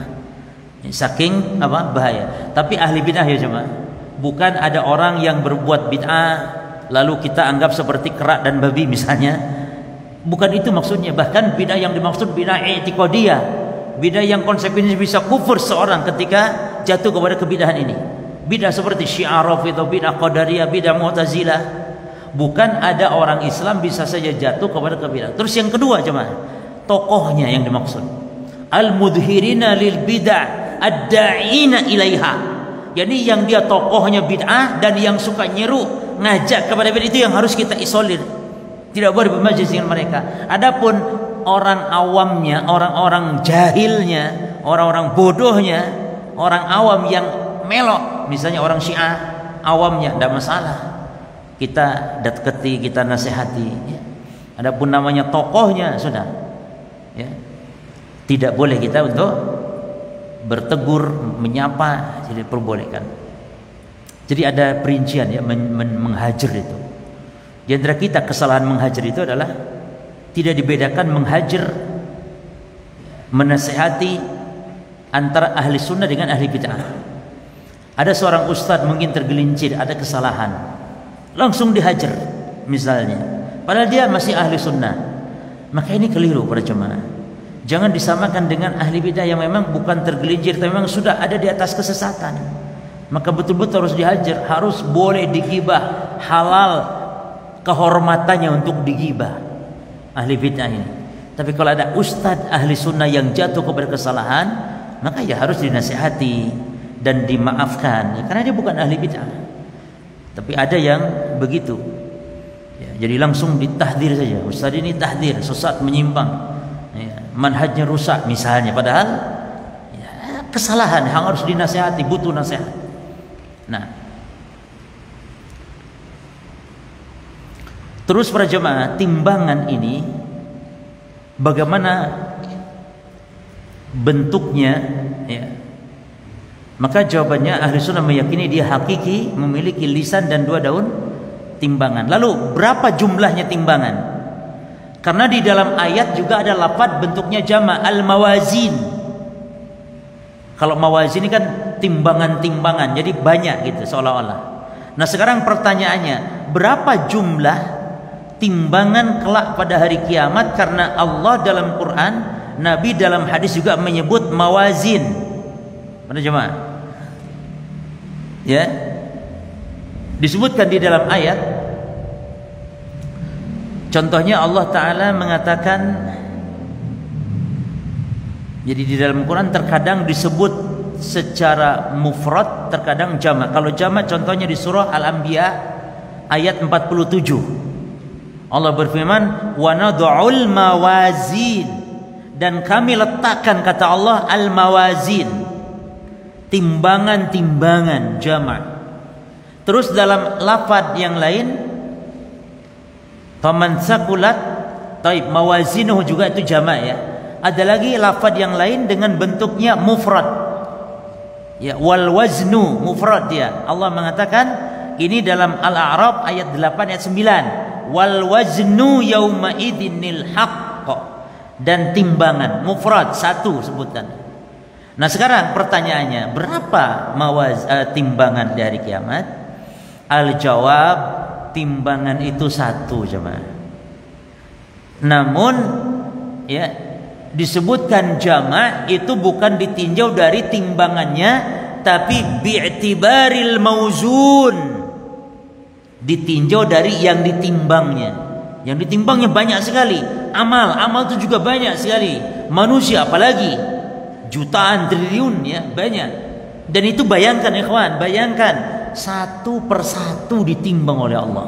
Speaker 1: Saking apa bahaya. Tapi ahli bid'ah ya jemaah, bukan ada orang yang berbuat bid'ah lalu kita anggap seperti kera dan babi misalnya. Bukan itu maksudnya. Bahkan bid'ah yang dimaksud bid'ah i'tiqadiyah, bid'ah yang konsekuensinya bisa kufur seorang ketika jatuh kepada kebidahan ini. Bid'ah seperti Syiah Rafidhah, bid'ah Qadariyah, bid'ah Mu'tazilah. Bukan ada orang Islam bisa saja jatuh kepada kebidahan. Terus yang kedua jemaah, tokohnya yang dimaksud. Al-mudhirina lil bid'ah ad-da'ina ilaiha. Jadi yang dia tokohnya bid'ah dan yang suka nyeru, ngajak kepada bid'ah, itu yang harus kita isolir. Tidak boleh bermajlis dengan mereka. Adapun orang awamnya, orang-orang jahilnya, orang-orang bodohnya, orang awam yang melok, misalnya orang Syiah awamnya, tidak masalah. Kita deketi, kita nasihati, ya. Adapun namanya tokohnya sudah, ya, tidak boleh kita untuk bertegur, menyapa, tidak diperbolehkan. Jadi ada perincian, ya, menghajar itu. Di antara kita kesalahan menghajar itu adalah tidak dibedakan menghajar, menasihati antara ahli sunnah dengan ahli bid'ah. Ada seorang ustadz mungkin tergelincir, ada kesalahan, langsung dihajar misalnya, padahal dia masih ahli sunnah. Maka ini keliru para jemaah. Jangan disamakan dengan ahli bidah yang memang bukan tergelincir, tapi memang sudah ada di atas kesesatan. Maka betul-betul harus dihajar, harus boleh digibah, halal kehormatannya untuk digibah ahli bidah ini. Tapi kalau ada ustadz ahli sunnah yang jatuh kepada kesalahan, maka ya harus dinasihati dan dimaafkan, ya, karena dia bukan ahli bid'ah. Tapi ada yang begitu, ya, jadi langsung ditahdir saja. Ustaz ini tahdir, sesat, menyimpang, ya, manhajnya rusak misalnya. Padahal ya, kesalahan yang harus dinasihati, butuh nasihat. Nah, terus para jemaah, timbangan ini bagaimana bentuknya, ya? Maka jawabannya ahli sunnah meyakini dia hakiki, memiliki lisan dan 2 daun timbangan. Lalu berapa jumlahnya timbangan? Karena di dalam ayat juga ada lafaz bentuknya jama' al-mawazin. Kalau mawazin ini kan timbangan-timbangan, jadi banyak gitu seolah-olah. Nah sekarang pertanyaannya, berapa jumlah timbangan kelak pada hari kiamat? Karena Allah dalam Quran, Nabi dalam hadis juga menyebut mawazin. Mana jemaah? Ya, disebutkan di dalam ayat. Contohnya Allah Ta'ala mengatakan, jadi di dalam Quran terkadang disebut secara mufrad, terkadang jamak. Kalau jamak contohnya di surah Al-Anbiya ayat 47. Allah berfirman, "Wa nad'ul mawazin." Dan kami letakkan, kata Allah, al-mawazin, timbangan-timbangan, jamak. Terus dalam lafaz yang lain, faman saqulat, taib, mawazinuhu juga itu jamak ya. Ada lagi lafaz yang lain dengan bentuknya mufrad. Ya, wal waznu mufrad dia. Allah mengatakan ini dalam Al-A'raf ayat 8 ayat 9. Wal waznu yauma idzinil haqq. Dan timbangan mufrad satu sebutan. Nah sekarang pertanyaannya, berapa timbangan dari kiamat? Al-jawab, timbangan itu satu jemaah. Namun ya disebutkan jama' itu bukan ditinjau dari timbangannya, tapi bi'tibaril mauzun, ditinjau dari yang ditimbangnya. Yang ditimbangnya banyak sekali. Amal itu juga banyak sekali. Manusia apalagi jutaan, triliun ya, banyak. Dan itu bayangkan ikhwan, bayangkan satu persatu ditimbang oleh Allah.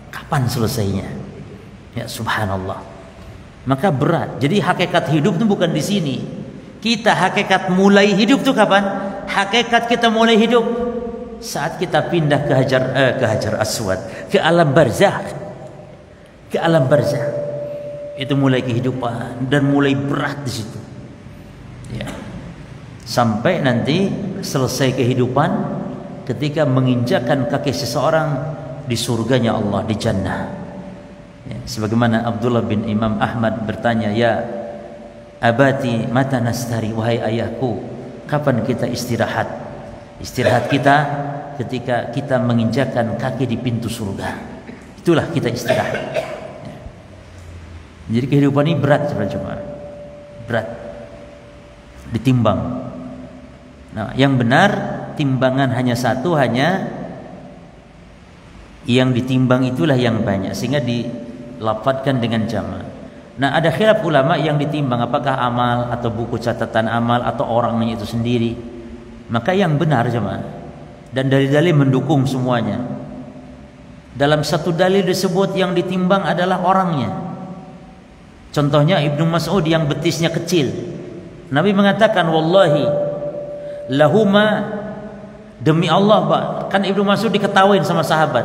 Speaker 1: Kapan selesainya? Ya subhanallah. Maka berat. Jadi hakikat hidup itu bukan di sini. Kita hakikat mulai hidup itu kapan? Hakikat kita mulai hidup saat kita pindah ke Hajar Aswad, ke alam barzakh. Ke alam barzakh. Itu mulai kehidupan dan mulai berat di situ. Ya. Sampai nanti selesai kehidupan ketika menginjakkan kaki seseorang di surganya Allah, di jannah. Ya. Sebagaimana Abdullah bin Imam Ahmad bertanya, ya abati mata nastari, wahai ayahku, kapan kita istirahat? Istirahat kita ketika kita menginjakkan kaki di pintu surga. Itulah kita istirahat. Ya. Jadi kehidupan ini berat teman-teman. Berat. Ditimbang. Nah, yang benar timbangan hanya satu, hanya yang ditimbang itulah yang banyak, sehingga dilafadzkan dengan jamak. Nah, ada khilaf ulama yang ditimbang apakah amal atau buku catatan amal atau orangnya itu sendiri. Maka yang benar jemaah, dan dalil-dalil mendukung semuanya. Dalam satu dalil disebut yang ditimbang adalah orangnya. Contohnya Ibnu Mas'ud yang betisnya kecil. Nabi mengatakan, wallahi lahuma, demi Allah Pak. Kan Ibnu Mas'ud diketawain sama sahabat.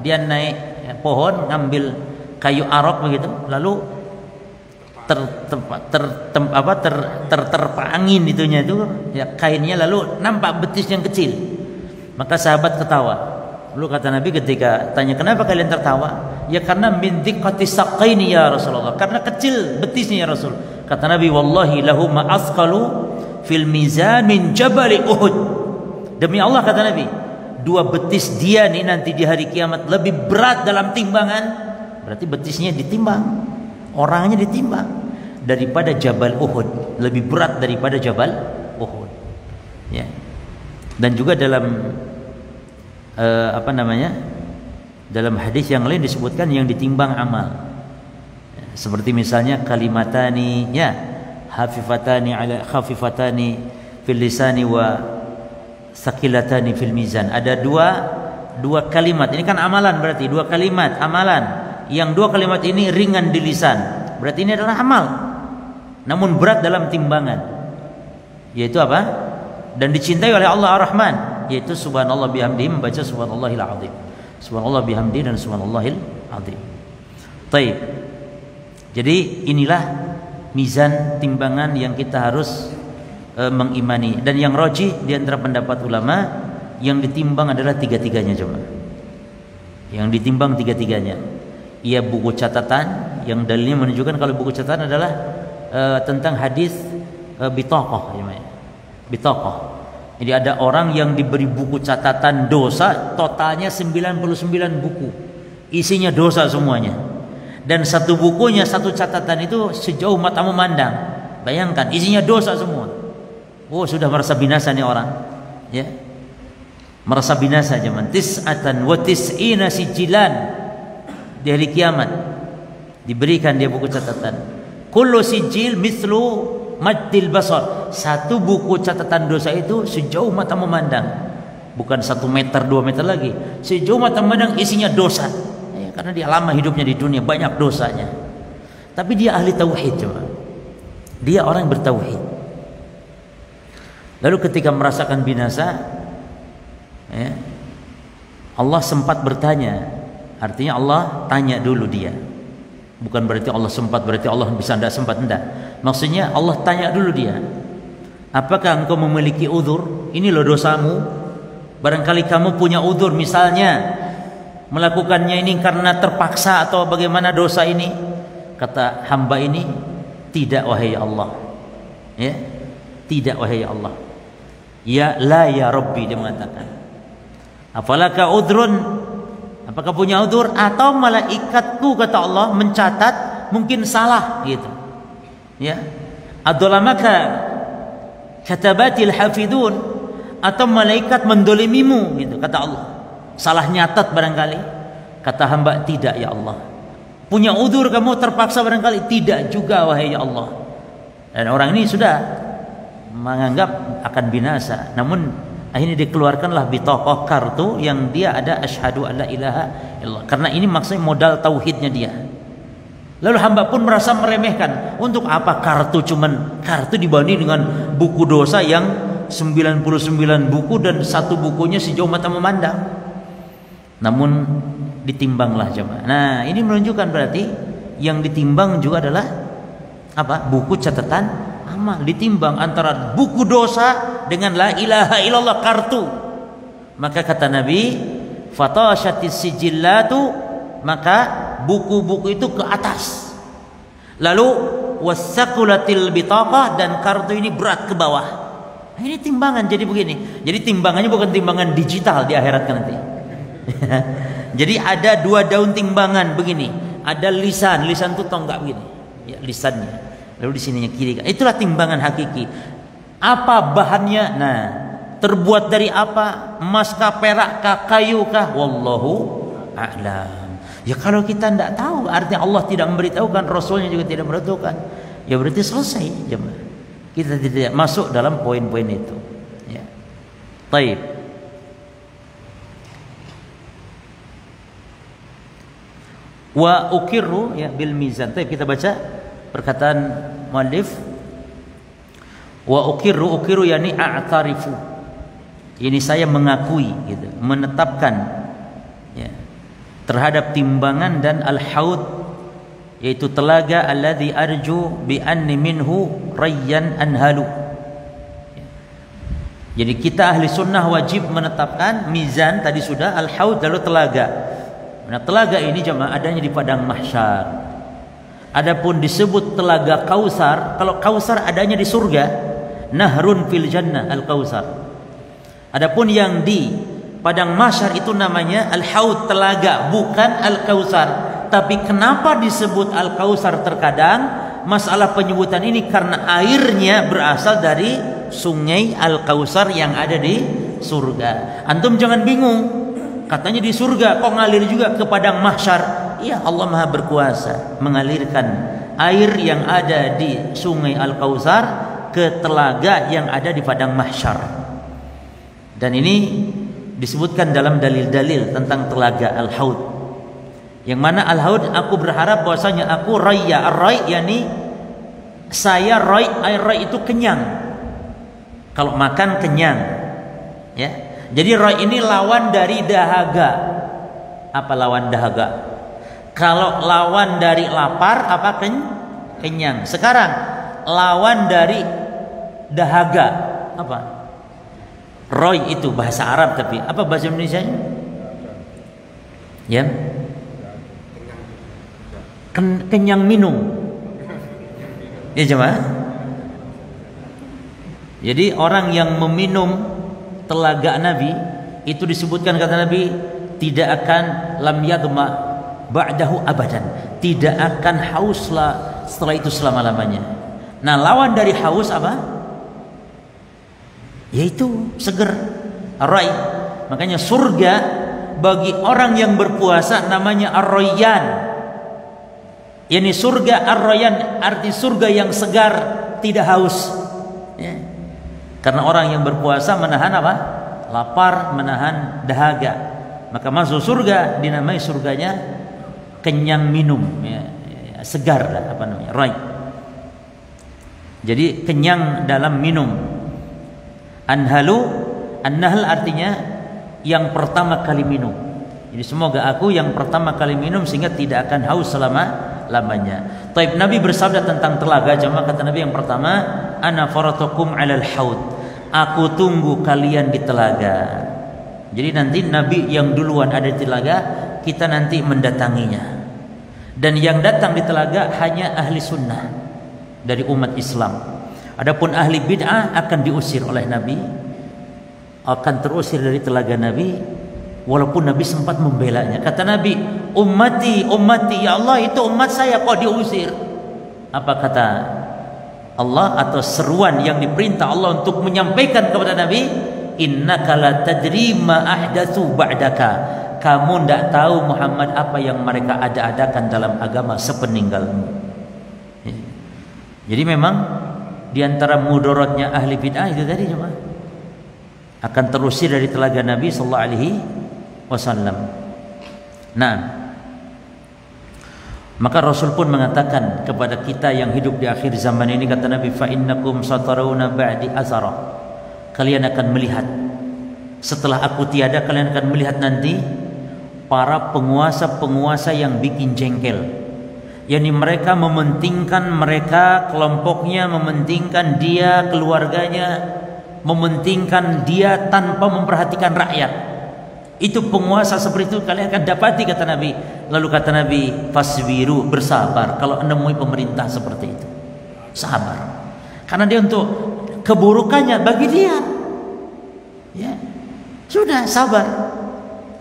Speaker 1: Dia naik pohon ngambil kayu arok begitu, lalu terterpa angin itunya itu ya, kainnya, lalu nampak betis yang kecil. Maka sahabat ketawa. Lalu kata Nabi ketika tanya, kenapa kalian tertawa? Ya karena min diqqati saqaini ya Rasulullah, karena kecil betisnya ya Rasul. Kata Nabi, wallahi lahuma asqalu fil mizan min jabali Uhud. Demi Allah kata Nabi, dua betis dia nih nanti di hari kiamat lebih berat dalam timbangan. Berarti betisnya ditimbang, orangnya ditimbang, daripada Jabal Uhud, lebih berat daripada Jabal Uhud. Ya. Dan juga dalam dalam hadis yang lain disebutkan yang ditimbang amal. Seperti misalnya kalimatani ya hafifatani ala khafifatani fil lisani wa saqilatani fil mizan. Ada dua kalimat. Ini kan amalan, berarti dua kalimat amalan. Yang dua kalimat ini ringan di lisan. Berarti ini adalah amal. Namun berat dalam timbangan. Yaitu apa? dan dicintai oleh Allah Ar-Rahman, yaitu subhanallah bihamdihi, membaca subhanallahil azim. Subhanallah bihamdihi dan subhanallahil azim. Baik. Jadi inilah mizan timbangan yang kita harus mengimani, dan yang rajih di antara pendapat ulama, yang ditimbang adalah tiga-tiganya jemaah. Yang ditimbang tiga-tiganya. Ia buku catatan yang dalilnya menunjukkan kalau buku catatan adalah tentang hadis bitaqah jemaah. Bitaqah. Jadi ada orang yang diberi buku catatan dosa, totalnya 99 buku. Isinya dosa semuanya. Dan satu bukunya, satu catatan itu sejauh mata memandang. Bayangkan, isinya dosa semua. Oh, sudah merasa binasa nih orang. Ya. Merasa binasa zaman. Tis'atan wa tis'ina sijilan. Di hari kiamat diberikan dia buku catatan. Kullu sijil mithlu maddil basar. Satu buku catatan dosa itu sejauh mata memandang. Bukan 1 meter, 2 meter lagi. Sejauh mata memandang isinya dosa. Ya, karena dia lama hidupnya di dunia, banyak dosanya. Tapi dia ahli tauhid coba. Dia orang bertauhid. Lalu ketika merasakan binasa, ya, Allah sempat bertanya. Artinya Allah tanya dulu dia. Bukan berarti Allah sempat, berarti Allah bisa tidak sempat, tidak. Maksudnya Allah tanya dulu dia. Apakah engkau memiliki uzur? Ini loh dosamu. Barangkali kamu punya uzur, misalnya melakukannya ini karena terpaksa atau bagaimana dosa ini. Kata hamba ini, tidak wahai Allah. Ya, tidak wahai Allah. Ya la ya Rabbi, dia mengatakan. Apalaka udrun? Apakah punya udzur? Atau malaikatku, kata Allah, mencatat mungkin salah gitu. Ya. Adzalamaka katabatil hafidun, atau malaikat mendolimimu gitu, kata Allah. Salah nyatat barangkali. Kata hamba, tidak ya Allah. Punya udzur kamu, terpaksa barangkali? Tidak juga wahai ya Allah. Dan orang ini sudah menganggap akan binasa, namun akhirnya dikeluarkanlah bitaqah, kartu yang dia ada asyhadu alla ilaha illallah, karena ini maksudnya modal tauhidnya dia. Lalu hamba pun merasa meremehkan, untuk apa kartu, cuman kartu dibanding dengan buku dosa yang 99 buku dan satu bukunya sejauh mata memandang. Namun ditimbanglah jemaah. Nah, ini menunjukkan berarti yang ditimbang juga adalah apa? Buku catatan amal. Ditimbang antara buku dosa dengan la ilaha illallah, kartu. Maka kata Nabi, fatashatis sijillatu, maka buku-buku itu ke atas. Lalu wasaqulatil bitaqah, dan kartu ini berat ke bawah. Nah, ini timbangan jadi begini. Jadi timbangannya bukan timbangan digital di akhirat nanti. Jadi ada 2 daun timbangan begini. Ada lisan itu tonggak begini. Ya, lisannya. Lalu di sininya kiri. Itulah timbangan hakiki. Apa bahannya? Nah, terbuat dari apa? Emas kah, perak kah, kayu kah? Wallahu a'lam. Ya kalau kita tidak tahu, artinya Allah tidak memberitahukan, Rasulnya juga tidak memberitahukan, ya berarti selesai jemaah. Kita tidak masuk dalam poin-poin itu. Ya. Taib. Wa ukirru ya bil mizan. Taib, kita baca perkataan muallif. Wa ukirru yani a'tarifu. Ini saya mengakui gitu, menetapkan ya, terhadap timbangan dan al-haud, yaitu telaga alladzi arju bi anni minhu rayyan anhalu. Jadi kita ahli sunnah wajib menetapkan mizan, tadi sudah, al-haud lalu telaga. Nah, telaga ini jemaah adanya di padang mahsyar. Adapun disebut telaga Kausar, kalau Kausar adanya di surga, nahrun fil jannah al-Kausar. Adapun yang di padang mahsyar itu namanya al-haud, telaga, bukan al-Kausar. Tapi kenapa disebut al-Kausar terkadang? Masalah penyebutan ini karena airnya berasal dari sungai al-Kausar yang ada di surga. Antum jangan bingung, katanya di surga kok ngalir juga ke padang mahsyar. Iya, Allah Maha berkuasa mengalirkan air yang ada di sungai al-Kausar ke telaga yang ada di padang mahsyar. Dan ini disebutkan dalam dalil-dalil tentang telaga al-haud. Yang mana al-haud, aku berharap bahwasanya aku raya, ar-ray yani saya ray, air ray itu kenyang. Kalau makan kenyang, ya. Jadi roy ini lawan dari dahaga. Apa lawan dahaga? Kalau lawan dari lapar apa kenyang. Sekarang lawan dari dahaga apa? Roy itu bahasa Arab, tapi apa bahasa Indonesianya? Ya. Kenyang minum. Ya jemaah. Jadi orang yang meminum telaga Nabi itu disebutkan kata Nabi tidak akan lam yadma ba'dahu abadan, tidak akan haus setelah itu selama-lamanya. Nah, lawan dari haus apa? Yaitu seger, rai. Makanya surga bagi orang yang berpuasa namanya ar-rayyan. Yani surga ar-rayyan, arti surga yang segar, tidak haus. Ya. Karena orang yang berpuasa menahan apa? Lapar, menahan dahaga. Maka masuk surga dinamai surganya kenyang minum, ya, segar, apa namanya? Right. Jadi kenyang dalam minum. Anhalu, an-nahl artinya yang pertama kali minum. Jadi semoga aku yang pertama kali minum sehingga tidak akan haus selama-lamanya. Taib, Nabi bersabda tentang telaga, jemaah, kata Nabi yang pertama, ana faratukum 'alal haud. Aku tunggu kalian di telaga. Jadi nanti Nabi yang duluan ada di telaga, kita nanti mendatanginya. Dan yang datang di telaga hanya ahli sunnah dari umat Islam. Adapun ahli bid'ah akan diusir oleh Nabi, akan terusir dari telaga Nabi, walaupun Nabi sempat membelanya. Kata Nabi, ummati, ummati, ya Allah itu umat saya kok diusir. Apa kata Allah atau seruan yang diperintah Allah untuk menyampaikan kepada Nabi, innaka la tadri ma ahdatsu ba'daka. Kamu tidak tahu Muhammad apa yang mereka ada-adakan dalam agama sepeninggalmu. Jadi memang di antara mudaratnya ahli bid'ah itu tadi cuma akan terusir dari telaga Nabi sallallahu alaihi wasallam. Nah, maka Rasul pun mengatakan kepada kita yang hidup di akhir zaman ini, kata Nabi, fa innakum satarawna ba'di azara. Kalian akan melihat setelah aku tiada, kalian akan melihat nanti para penguasa-penguasa yang bikin jengkel. Yani mereka mementingkan mereka, kelompoknya, mementingkan dia, keluarganya, mementingkan dia tanpa memperhatikan rakyat. Itu penguasa seperti itu kalian akan dapati, kata Nabi. Lalu kata Nabi, fasbiru, bersabar kalau menemui pemerintah seperti itu. Sabar. Karena dia untuk keburukannya bagi dia. Ya. Sudah, sabar.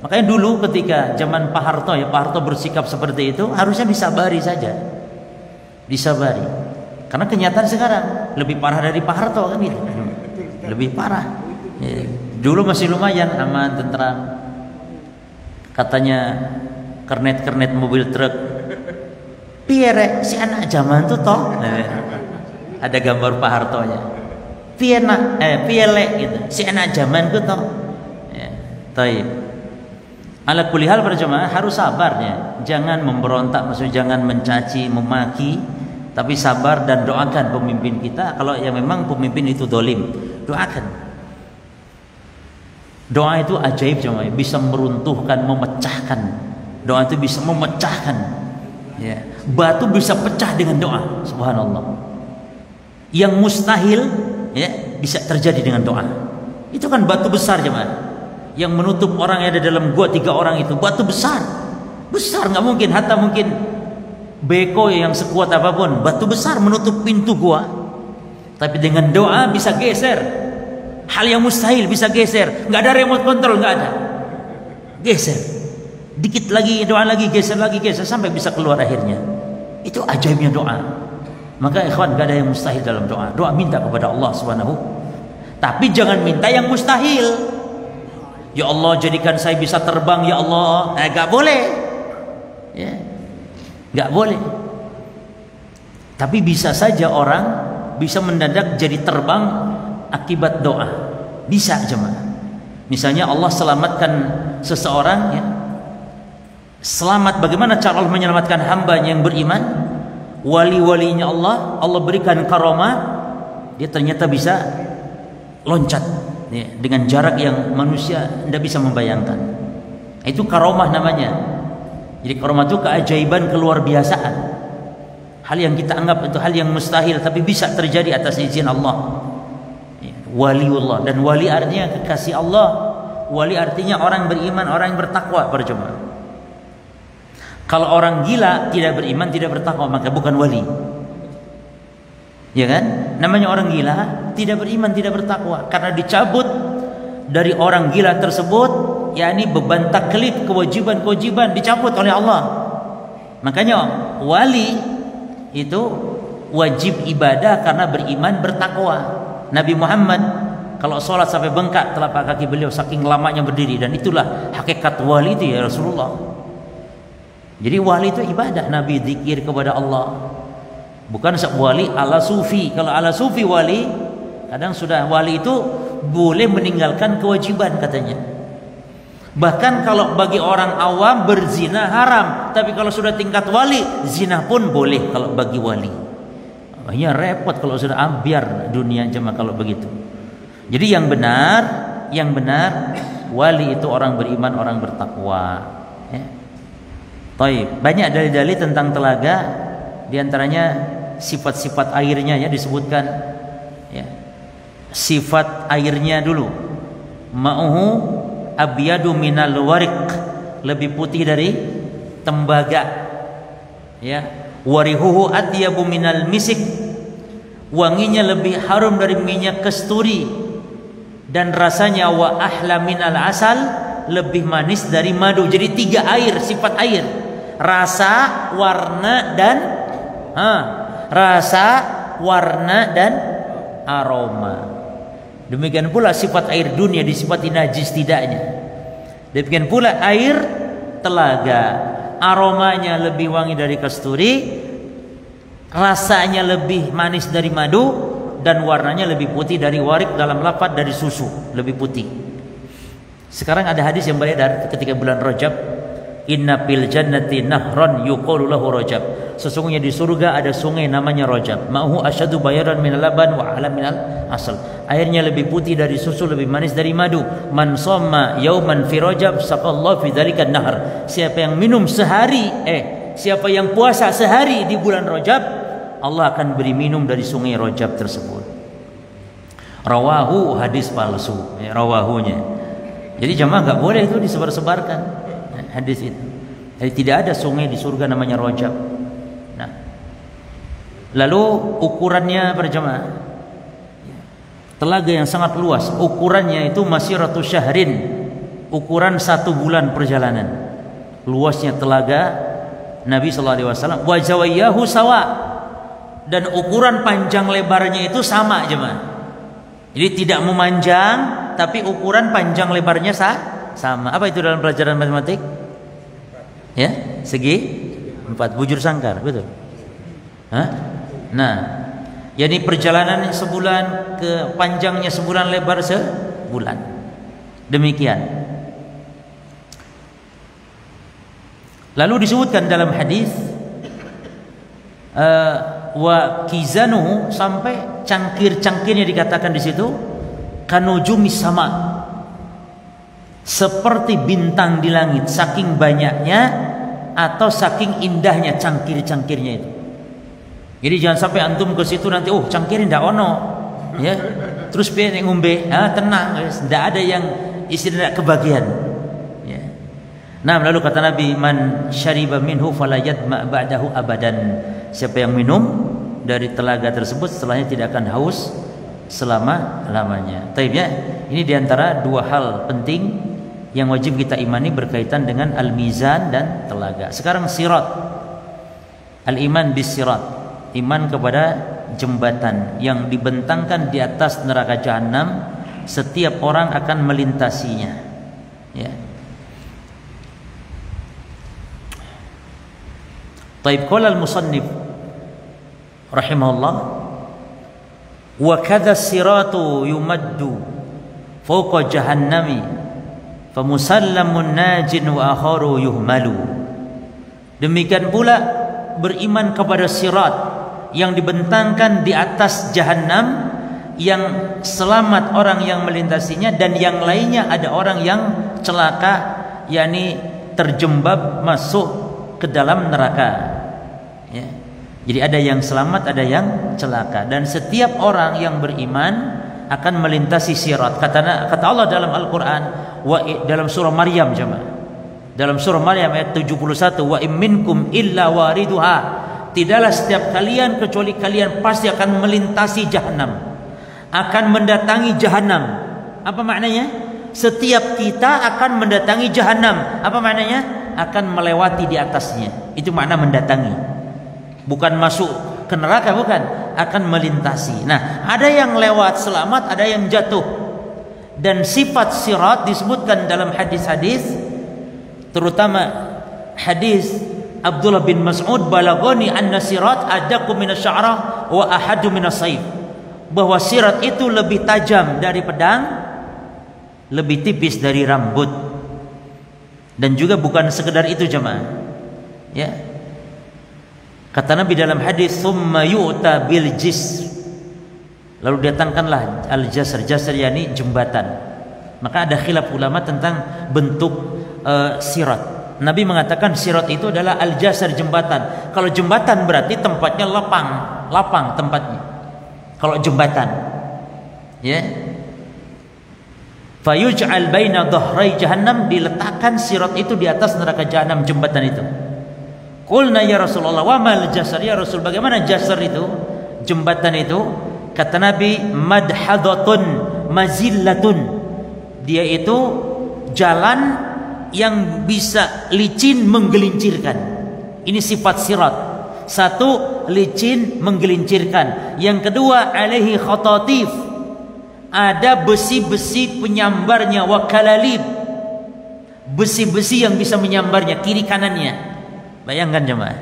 Speaker 1: Makanya dulu ketika zaman Pak Harto, ya, Pak Harto bersikap seperti itu, harusnya disabari saja. Disabari. Karena kenyataan sekarang lebih parah dari Pak Harto kan gitu. Lebih parah. Ya. Dulu masih lumayan aman, tentram. Katanya kernet-kernet mobil truk. Piye si anak zaman tuh toh. Ada gambar Pak Hartonya. Piye gitu. Si anak zaman tuh toh. Ya, taib. Ala kulli hal para jemaah harus sabar ya. Jangan memberontak, maksudnya jangan mencaci, memaki, tapi sabar dan doakan pemimpin kita. Kalau yang memang pemimpin itu dolim, doakan. Doa itu ajaib jemaah, bisa meruntuhkan, memecahkan. Doa itu bisa memecahkan. Ya. Batu bisa pecah dengan doa, subhanallah. Yang mustahil ya bisa terjadi dengan doa. Itu kan batu besar jemaah. Yang menutup orang yang ada dalam gua 3 orang itu batu besar, besar nggak mungkin, hatta mungkin beko yang sekuat apapun, batu besar menutup pintu gua. Tapi dengan doa bisa geser. Hal yang mustahil bisa geser. Nggak ada remote control, nggak ada. Geser. Dikit lagi doa lagi, geser lagi, geser sampai bisa keluar akhirnya. Itu ajaibnya doa. Maka ikhwan, nggak ada yang mustahil dalam doa. Doa minta kepada Allah Subhanahu. Tapi jangan minta yang mustahil. Ya Allah jadikan saya bisa terbang ya Allah. Gak boleh. Ya. Gak boleh. Tapi bisa saja orang bisa mendadak jadi terbang akibat doa. Bisa jemaah. Misalnya Allah selamatkan seseorang ya. Selamat, bagaimana cara Allah menyelamatkan hambanya yang beriman? Wali-walinya Allah, Allah berikan karamah, dia ternyata bisa loncat ya, dengan jarak yang manusia tidak bisa membayangkan. Itu karomah namanya. Jadi karomah itu keajaiban keluar biasaan. Hal yang kita anggap itu hal yang mustahil tapi bisa terjadi atas izin Allah. Ya, waliullah, dan wali artinya kekasih Allah. Wali artinya orang beriman, orang yang bertakwa, para jemaah. Kalau orang gila tidak beriman, tidak bertakwa, maka bukan wali. Ya kan? Namanya orang gila tidak beriman, tidak bertakwa, karena dicabut dari orang gila tersebut, yakni beban taklif, kewajiban-kewajiban dicabut oleh Allah. Makanya wali itu wajib ibadah karena beriman, bertakwa. Nabi Muhammad kalau sholat sampai bengkak telapak kaki beliau saking lamanya berdiri, dan itulah hakikat wali itu ya Rasulullah. Jadi wali itu ibadah, Nabi zikir kepada Allah. Bukan wali ala sufi. Kalau ala sufi wali, kadang sudah wali itu boleh meninggalkan kewajiban katanya. Bahkan kalau bagi orang awam berzina haram, tapi kalau sudah tingkat wali, zina pun boleh kalau bagi wali. Makanya repot kalau sudah ambiar dunia cuma kalau begitu. Jadi yang benar wali itu orang beriman, orang bertakwa. Ya. Taib. Banyak dalil-dalil tentang telaga, diantaranya sifat-sifat airnya ya disebutkan. Ya. Sifat airnya dulu, ma'uhu abyadu minal warik, lebih putih dari tembaga. Ya, warihuhu atyabu minal misik, wanginya lebih harum dari minyak kasturi, dan rasanya wa ahla minal asal, lebih manis dari madu. Jadi 3 air, sifat air: rasa, warna, dan aroma. Demikian pula sifat air dunia disifati najis tidaknya. Demikian pula air telaga, aromanya lebih wangi dari kasturi, rasanya lebih manis dari madu, dan warnanya lebih putih dari warik, dalam lafaz dari susu, lebih putih. Sekarang ada hadis yang beredar ketika bulan Rajab, inna fil jannati nahran yuqalu lahu Rajab. Sesungguhnya di surga ada sungai namanya Rajab. Ma'hu asyadu bayaran minal laban wa ahla minal asal. Airnya lebih putih dari susu, lebih manis dari madu. Man shamma yauman fi Rajab saqallahu fi dzalika nahar. Siapa yang minum sehari, siapa yang puasa sehari di bulan Rajab, Allah akan beri minum dari sungai Rajab tersebut. Rawahu, hadis palsu, ya, rawahunya. Jadi jemaah enggak boleh itu disebar-sebarkan hadis itu. Jadi tidak ada sungai di surga namanya Rajab. Nah, lalu ukurannya berjemaah, telaga yang sangat luas, ukurannya itu masiratu syahrin, ukuran 1 bulan perjalanan. Luasnya telaga Nabi sallallahu alaihi wasallam. Wa zawayahu sawa, dan ukuran panjang lebarnya itu sama jemaah. Jadi tidak memanjang, tapi ukuran panjang lebarnya sama. Apa itu dalam pelajaran matematik? Ya, segi 4, bujur sangkar, betul. Nah, yakni perjalanan sebulan, ke panjangnya sebulan, lebar sebulan. Demikian. Lalu disebutkan dalam hadis wa kizanu, sampai cangkir-cangkirnya dikatakan di situ kanujumis sama, seperti bintang di langit, saking banyaknya atau saking indahnya cangkir-cangkirnya itu. Jadi jangan sampai antum ke situ nanti cangkir ndak ono, ya. Terus piye nek ngombe? Tenang, guys, ndak ada yang istilah kebagian. Ya. Nah, lalu kata Nabi, man syariba minhu fala yadma ba'dahu abadan. Siapa yang minum dari telaga tersebut, setelahnya tidak akan haus selama-lamanya. Taib ya. Ini diantara 2 hal penting yang wajib kita imani berkaitan dengan al-mizan dan telaga. Sekarang sirat, al-iman bis sirat, iman kepada jembatan yang dibentangkan di atas neraka jahanam, setiap orang akan melintasinya. Ya. Taib, qala al-musannif rahimahullah, wa kadza siratu yumaddu fawqa jahannami famusallamun najin wa akharu yuhmalu. Demikian pula beriman kepada sirat yang dibentangkan di atas jahanam, yang selamat orang yang melintasinya, dan yang lainnya ada orang yang celaka, yakni terjembab masuk ke dalam neraka. Ya. Jadi ada yang selamat, ada yang celaka, dan setiap orang yang beriman akan melintasi sirat. Kata Allah dalam Al-Quran, dalam surah Maryam, jemaah. Dalam surah Maryam ayat 71, wa in minkum illa wariduha, tidaklah setiap kalian kecuali kalian pasti akan melintasi jahanam, akan mendatangi jahanam. Apa maknanya? Setiap kita akan mendatangi jahanam. Apa maknanya? Akan melewati di atasnya. Itu makna mendatangi. Bukan masuk ke neraka, bukan. Akan melintasi. Nah, ada yang lewat selamat, ada yang jatuh. Dan sifat sirat disebutkan dalam hadis-hadis, terutama hadis Abdullah bin Mas'ud, balagoni anna sirat adaku minasya'rah wa ahadu minasayf, bahwa sirat itu lebih tajam dari pedang, lebih tipis dari rambut. Dan juga bukan sekedar itu, jemaah. Ya. Kata Nabi dalam hadis, "Tsumma yu'ta bil jisr." Lalu datangkanlah al-jasr, jasr yakni jembatan. Maka ada khilaf ulama tentang bentuk sirat. Nabi mengatakan sirat itu adalah al-jasr, jembatan. Kalau jembatan berarti tempatnya lapang tempatnya. Kalau jembatan, ya. Fayuj'al baina dhahrai jahannam, diletakkan sirat itu di atas neraka jahanam, jembatan itu. Qulna ya Rasulullah, wa mal jasr, ya Rasul, bagaimana jasr itu, jembatan itu? Kata Nabi, madhadatun mazillatun, dia itu jalan yang bisa licin menggelincirkan. Ini sifat sirat. Satu, licin menggelincirkan. Yang kedua, alaihi khatatif, ada besi-besi penyambarnya, wa kalalib, besi-besi yang bisa menyambarnya kiri kanannya. Bayangkan jemaah,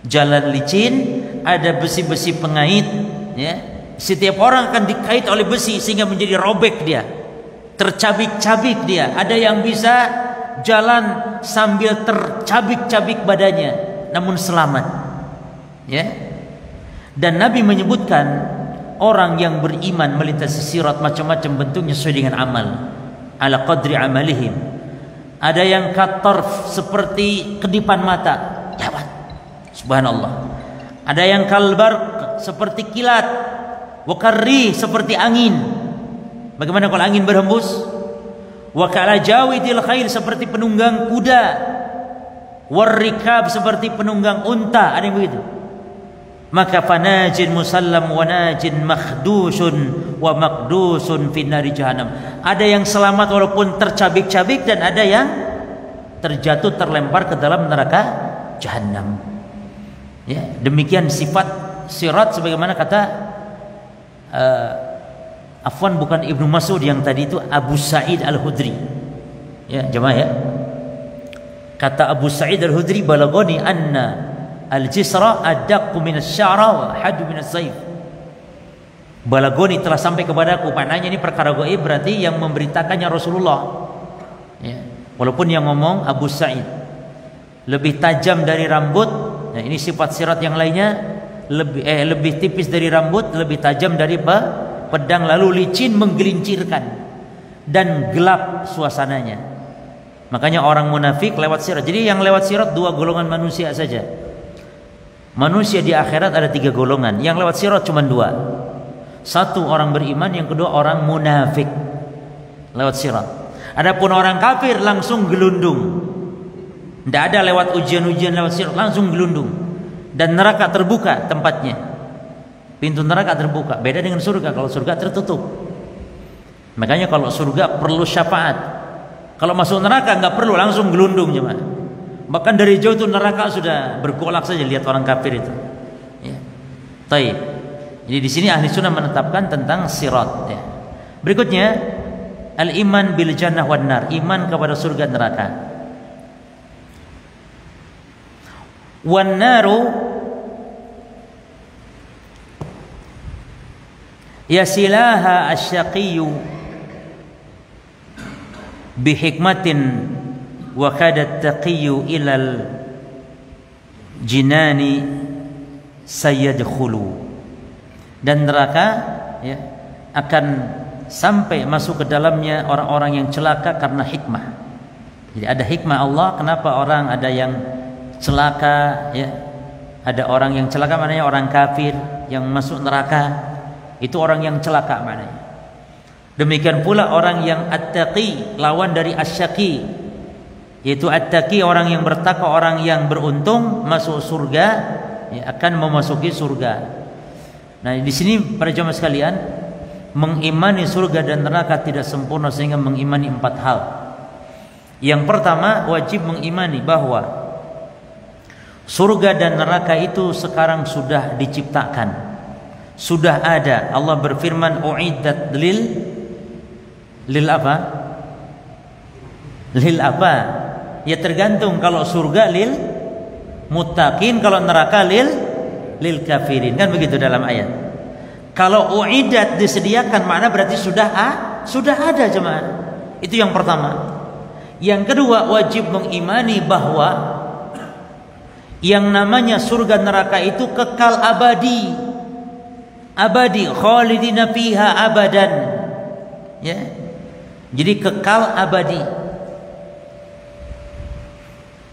Speaker 1: jalan licin, ada besi-besi pengait, ya. Setiap orang akan dikait oleh besi sehingga menjadi robek dia, tercabik-cabik dia. Ada yang bisa jalan sambil tercabik-cabik badannya, namun selamat, ya. Dan Nabi menyebutkan orang yang beriman melintasi sirat macam-macam bentuknya sesuai dengan amal, ala qadri amalihim. Ada yang katarf, seperti kedipan mata, lewat, subhanallah. Ada yang kalbarq, seperti kilat, wakarri, seperti angin. Bagaimana kalau angin berhembus? Wakala jawidil khair, seperti penunggang kuda. Warrikab, seperti penunggang unta. Ada yang begitu. Maka fanajin musallam wa najin makhdusun wa maqdusun finnari jahannam. Ada yang selamat walaupun tercabik-cabik, dan ada yang terjatuh, terlempar ke dalam neraka jahannam. Ya, demikian sifat sirat sebagaimana kata afwan, bukan Ibnu Mas'ud yang tadi itu, Abu Sa'id Al-Khudri. Ya, jemaah ya. Kata Abu Sa'id Al-Khudri, balagoni anna al-jisra adaqqu min asy-sya'ra wa hadu min as-sayf. Balagoni, telah sampai kepadaku. Maknanya ini perkara gaib, berarti yang memberitakannya Rasulullah. Ya. Walaupun yang ngomong Abu Sa'id, lebih tajam dari rambut. Nah, ini sifat sirat yang lainnya, lebih tipis dari rambut, lebih tajam dari pedang, lalu licin menggelincirkan, dan gelap suasananya. Makanya orang munafik lewat sirat. Jadi yang lewat sirat dua golongan manusia saja. Manusia di akhirat ada 3 golongan. Yang lewat sirat cuma 2. Satu orang beriman, yang kedua orang munafik lewat sirat. Adapun orang kafir langsung gelundung. Tidak ada lewat ujian-ujian lewat sirat, langsung gelundung. Dan neraka terbuka tempatnya. Pintu neraka terbuka. Beda dengan surga. Kalau surga tertutup. Makanya kalau surga perlu syafaat. Kalau masuk neraka nggak perlu, langsung gelundung jemaah. Bahkan dari jauh itu neraka sudah bergolak saja lihat orang kafir itu. Ya. Taib. Jadi di sini ahli sunnah menetapkan tentang sirat. Ya. Berikutnya, al-iman bil jannah wan nar, iman kepada surga neraka. Wan naru yasilaha asy-syaqiyyu bihikmatin wa kadat taqiyyu ilal jinani sayadkhulu. Dan neraka, ya, akan sampai masuk ke dalamnya orang-orang yang celaka karena hikmah. Jadi ada hikmah Allah kenapa orang ada yang celaka, ya. Ada orang yang celaka maknanya orang kafir yang masuk neraka. Itu orang yang celaka maknanya. Demikian pula orang yang at-taqi, lawan dari asyaki, yaitu at-taqi orang yang bertakwa, orang yang beruntung masuk surga, ya, akan memasuki surga. Nah, di sini para jemaah sekalian, mengimani surga dan neraka tidak sempurna sehingga mengimani 4 hal. Yang pertama, wajib mengimani bahwa surga dan neraka itu sekarang sudah diciptakan, sudah ada. Allah berfirman, uiddat lil apa? Lil apa? Ya tergantung, kalau surga lil muttaqin, kalau neraka lil kafirin, kan begitu dalam ayat. Kalau uiddat disediakan, makna berarti sudah ada jemaah. Itu yang pertama. Yang kedua, wajib mengimani bahwa yang namanya surga neraka itu kekal abadi. Abadi, khalidina fiha abadan. Ya. Jadi kekal abadi.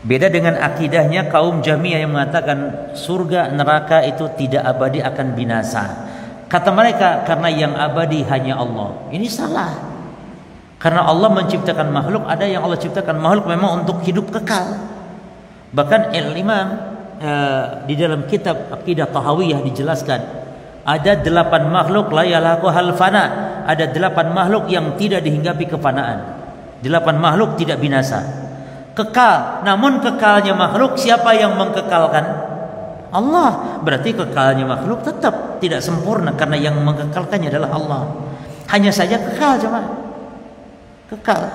Speaker 1: Beda dengan akidahnya kaum Jahmiyah yang mengatakan surga neraka itu tidak abadi, akan binasa. Kata mereka, karena yang abadi hanya Allah. Ini salah. Karena Allah menciptakan makhluk, ada yang Allah ciptakan makhluk memang untuk hidup kekal. Bahkan Imam di dalam kitab Aqidah Tahawiyah dijelaskan, ada 8 makhluk la yalaquhal fana. Ada 8 makhluk yang tidak dihinggapi kefanaan. 8 makhluk tidak binasa, kekal. Namun kekalnya makhluk, siapa yang mengkekalkan? Allah. Berarti kekalnya makhluk tetap tidak sempurna karena yang mengekalkannya adalah Allah. Hanya saja kekal, cuma kekal.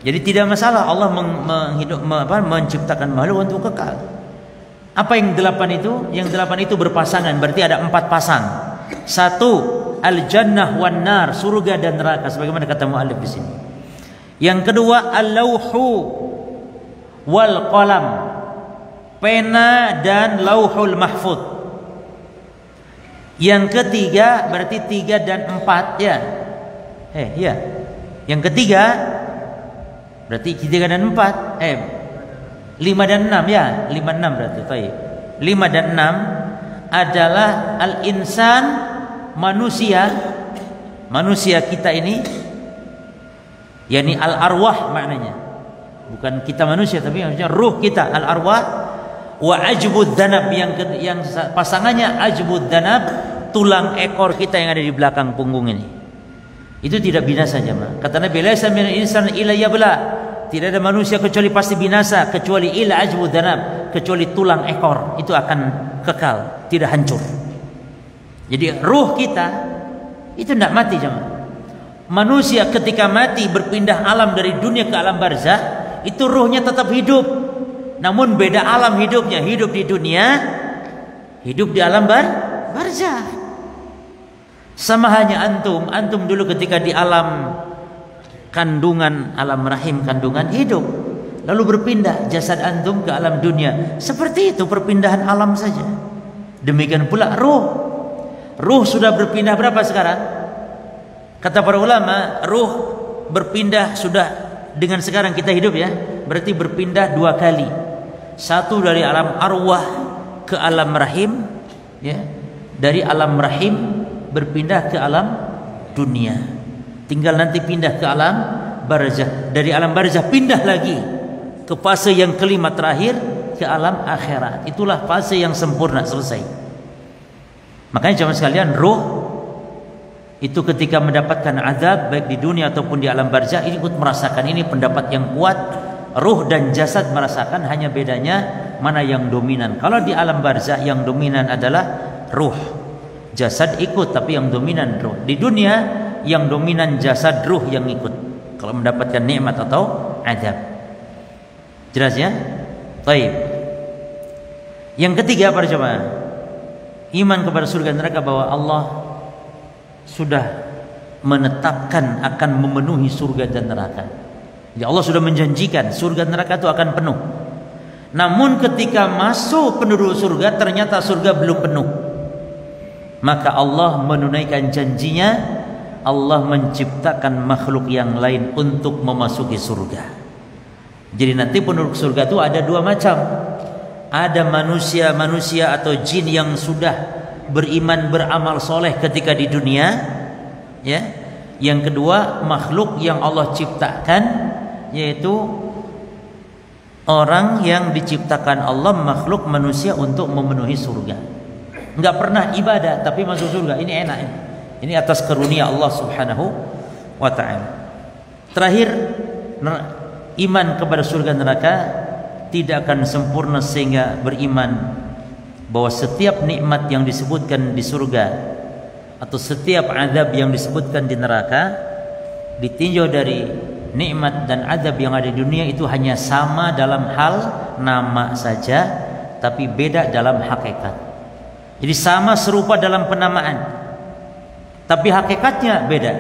Speaker 1: Jadi tidak masalah Allah menciptakan makhluk untuk kekal. Apa yang 8 itu? Yang 8 itu berpasangan, berarti ada 4 pasang. 1, al-jannah wan nar, surga dan neraka, sebagaimana kata muallif di sini. Yang kedua, al-lauhu wal qalam, pena dan lauhul mahfud. Yang ketiga berarti 3 dan 4 ya. Ya. Yang ketiga berarti 3 dan 4. 5 dan 6 ya. 5 6 berarti. Baik. 5 dan 6 adalah al-insan, manusia. Manusia kita ini, yakni al-arwah maknanya. Bukan kita manusia tapi maksudnya ruh kita, al-arwah. Wa ajbud danab, yang pasangannya ajbud danab, tulang ekor kita yang ada di belakang punggung ini. Itu tidak binasa jemaah. Kata Nabi, laisa minal insani illa yabla. Tidak ada manusia kecuali pasti binasa, kecuali illa ajbud danab, kecuali tulang ekor itu akan kekal, tidak hancur. Jadi ruh kita itu tidak mati jemaah. Manusia ketika mati berpindah alam dari dunia ke alam barzah, itu ruhnya tetap hidup. Namun beda alam hidupnya, hidup di dunia, hidup di alam barzah. Sama hanya antum dulu ketika di alam kandungan, alam rahim kandungan hidup, lalu berpindah jasad antum ke alam dunia. Seperti itu perpindahan alam saja. Demikian pula ruh sudah berpindah berapa sekarang? Kata para ulama, ruh berpindah sudah dengan sekarang kita hidup ya, berarti berpindah 2 kali. 1 dari alam arwah ke alam rahim, ya. Dari alam rahim berpindah ke alam dunia. Tinggal nanti pindah ke alam barzah. Dari alam barzah pindah lagi ke fase yang kelima terakhir, ke alam akhirat. Itulah fase yang sempurna, selesai. Makanya jemaah sekalian, ruh itu ketika mendapatkan azab baik di dunia ataupun di alam barzah ikut merasakan. Ini pendapat yang kuat. Ruh dan jasad merasakan, hanya bedanya mana yang dominan. Kalau di alam barzah yang dominan adalah ruh, jasad ikut, tapi yang dominan ruh. Di dunia yang dominan jasad, ruh yang ikut kalau mendapatkan nikmat atau azab. Jelas ya? Baik. Yang ketiga para jemaah, iman kepada surga neraka, bahwa Allah sudah menetapkan akan memenuhi surga dan neraka. Ya, Allah sudah menjanjikan surga neraka itu akan penuh. Namun ketika masuk penduduk surga ternyata surga belum penuh, maka Allah menunaikan janjinya Allah menciptakan makhluk yang lain untuk memasuki surga. Jadi nanti penduduk surga itu ada dua macam. Ada manusia atau jin yang sudah beriman beramal soleh ketika di dunia, ya. Yang kedua makhluk yang Allah ciptakan, yaitu orang yang diciptakan Allah, makhluk manusia untuk memenuhi surga. Enggak pernah ibadah tapi masuk surga. Ini enak ini. Ini atas karunia Allah Subhanahu wa taala. Terakhir, iman kepada surga neraka tidak akan sempurna sehingga beriman bahwa setiap nikmat yang disebutkan di surga atau setiap azab yang disebutkan di neraka ditinjau dari nikmat dan azab yang ada di dunia itu hanya sama dalam hal nama saja, tapi beda dalam hakikat. Jadi sama serupa dalam penamaan, tapi hakikatnya beda.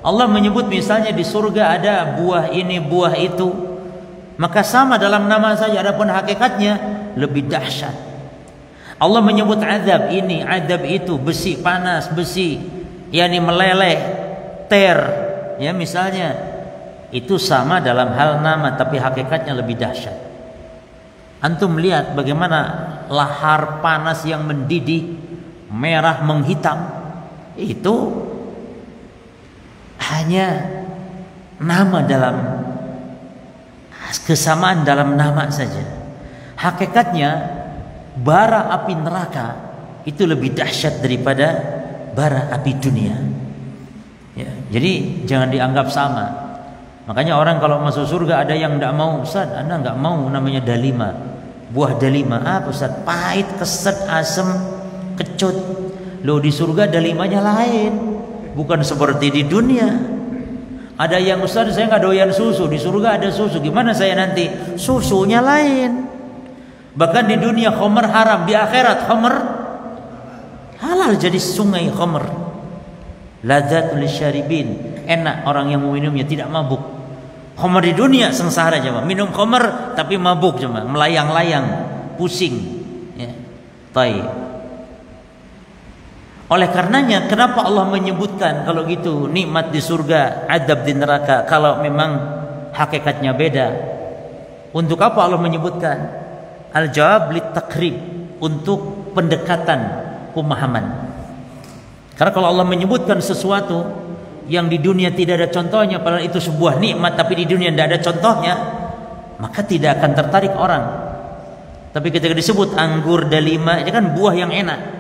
Speaker 1: Allah menyebut misalnya di surga ada buah ini, buah itu, maka sama dalam nama saja, adapun hakikatnya lebih dahsyat. Allah menyebut azab ini, azab itu, besi panas, besi yakni meleleh, ter, ya misalnya, itu sama dalam hal nama tapi hakikatnya lebih dahsyat. Antum lihat bagaimana lahar panas yang mendidih, merah menghitam, itu hanya nama dalam kesamaan dalam nama saja. Hakikatnya bara api neraka itu lebih dahsyat daripada bara api dunia. Ya, jadi jangan dianggap sama. Makanya orang kalau masuk surga ada yang tidak mau, Ustaz, Anda nggak mau namanya dalima, buah dalima. Apa Ustaz? Pahit, keset, asam, kecut. Loh di surga dalimanya lain, bukan seperti di dunia. Ada yang Ustaz saya nggak doyan susu, di surga ada susu, gimana saya nanti? Susunya lain. Bahkan di dunia khamr haram, di akhirat khamr halal, jadi sungai khamr. Ladzatul syaribin, enak orang yang meminumnya, tidak mabuk. Khamr di dunia sengsara jemaah, minum khamr tapi mabuk jemaah, melayang-layang, pusing. Ya. Baik. Oleh karenanya kenapa Allah menyebutkan kalau gitu nikmat di surga, adab di neraka kalau memang hakikatnya beda? Untuk apa Allah menyebutkan? Al-jawab litakrib, untuk pendekatan pemahaman. Karena kalau Allah menyebutkan sesuatu yang di dunia tidak ada contohnya, padahal itu sebuah nikmat tapi di dunia tidak ada contohnya, maka tidak akan tertarik orang. Tapi ketika disebut anggur dalima, itu kan buah yang enak.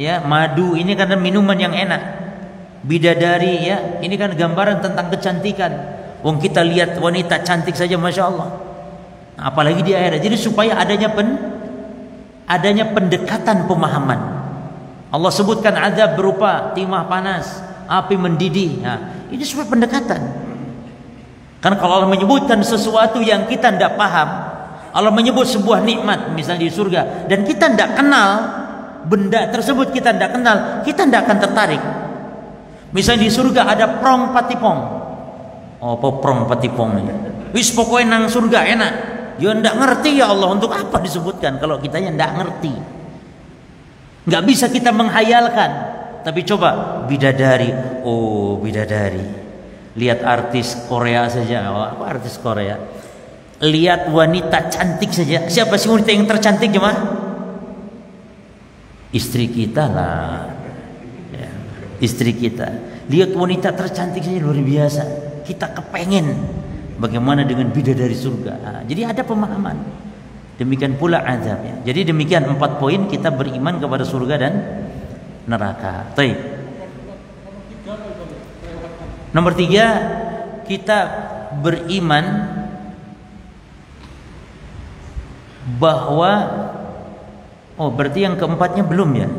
Speaker 1: Ya, madu ini kan minuman yang enak. Bidadari, ya, ini kan gambaran tentang kecantikan. Wong kita lihat wanita cantik saja, masya Allah. Apalagi di akhirat. Jadi supaya adanya pendekatan pemahaman. Allah sebutkan azab berupa timah panas, api mendidih. Nah, ini supaya pendekatan. Karena kalau Allah menyebutkan sesuatu yang kita tidak paham, Allah menyebut sebuah nikmat misalnya di surga, dan kita tidak kenal benda tersebut, kita tidak kenal, kita tidak akan tertarik. Misalnya di surga ada prong patipong. Oh, apa prong patipong ini? Wis pokoknya nang surga enak. Ya tidak ngerti ya Allah untuk apa disebutkan kalau kita yang tidak ngerti. Nggak bisa kita menghayalkan. Tapi coba bidadari, oh bidadari. Lihat artis Korea saja, oh, apa artis Korea? Lihat wanita cantik saja. Siapa sih wanita yang tercantik jemaah? Istri kita lah, ya, istri kita. Lihat wanita tercantik saja luar biasa, kita kepengen bagaimana dengan bidadari surga. Nah, jadi ada pemahaman. Demikian pula azabnya. Jadi demikian 4 poin kita beriman kepada surga dan neraka. Baik. Nomor 3, kita beriman bahwa, oh berarti yang keempatnya belum ya?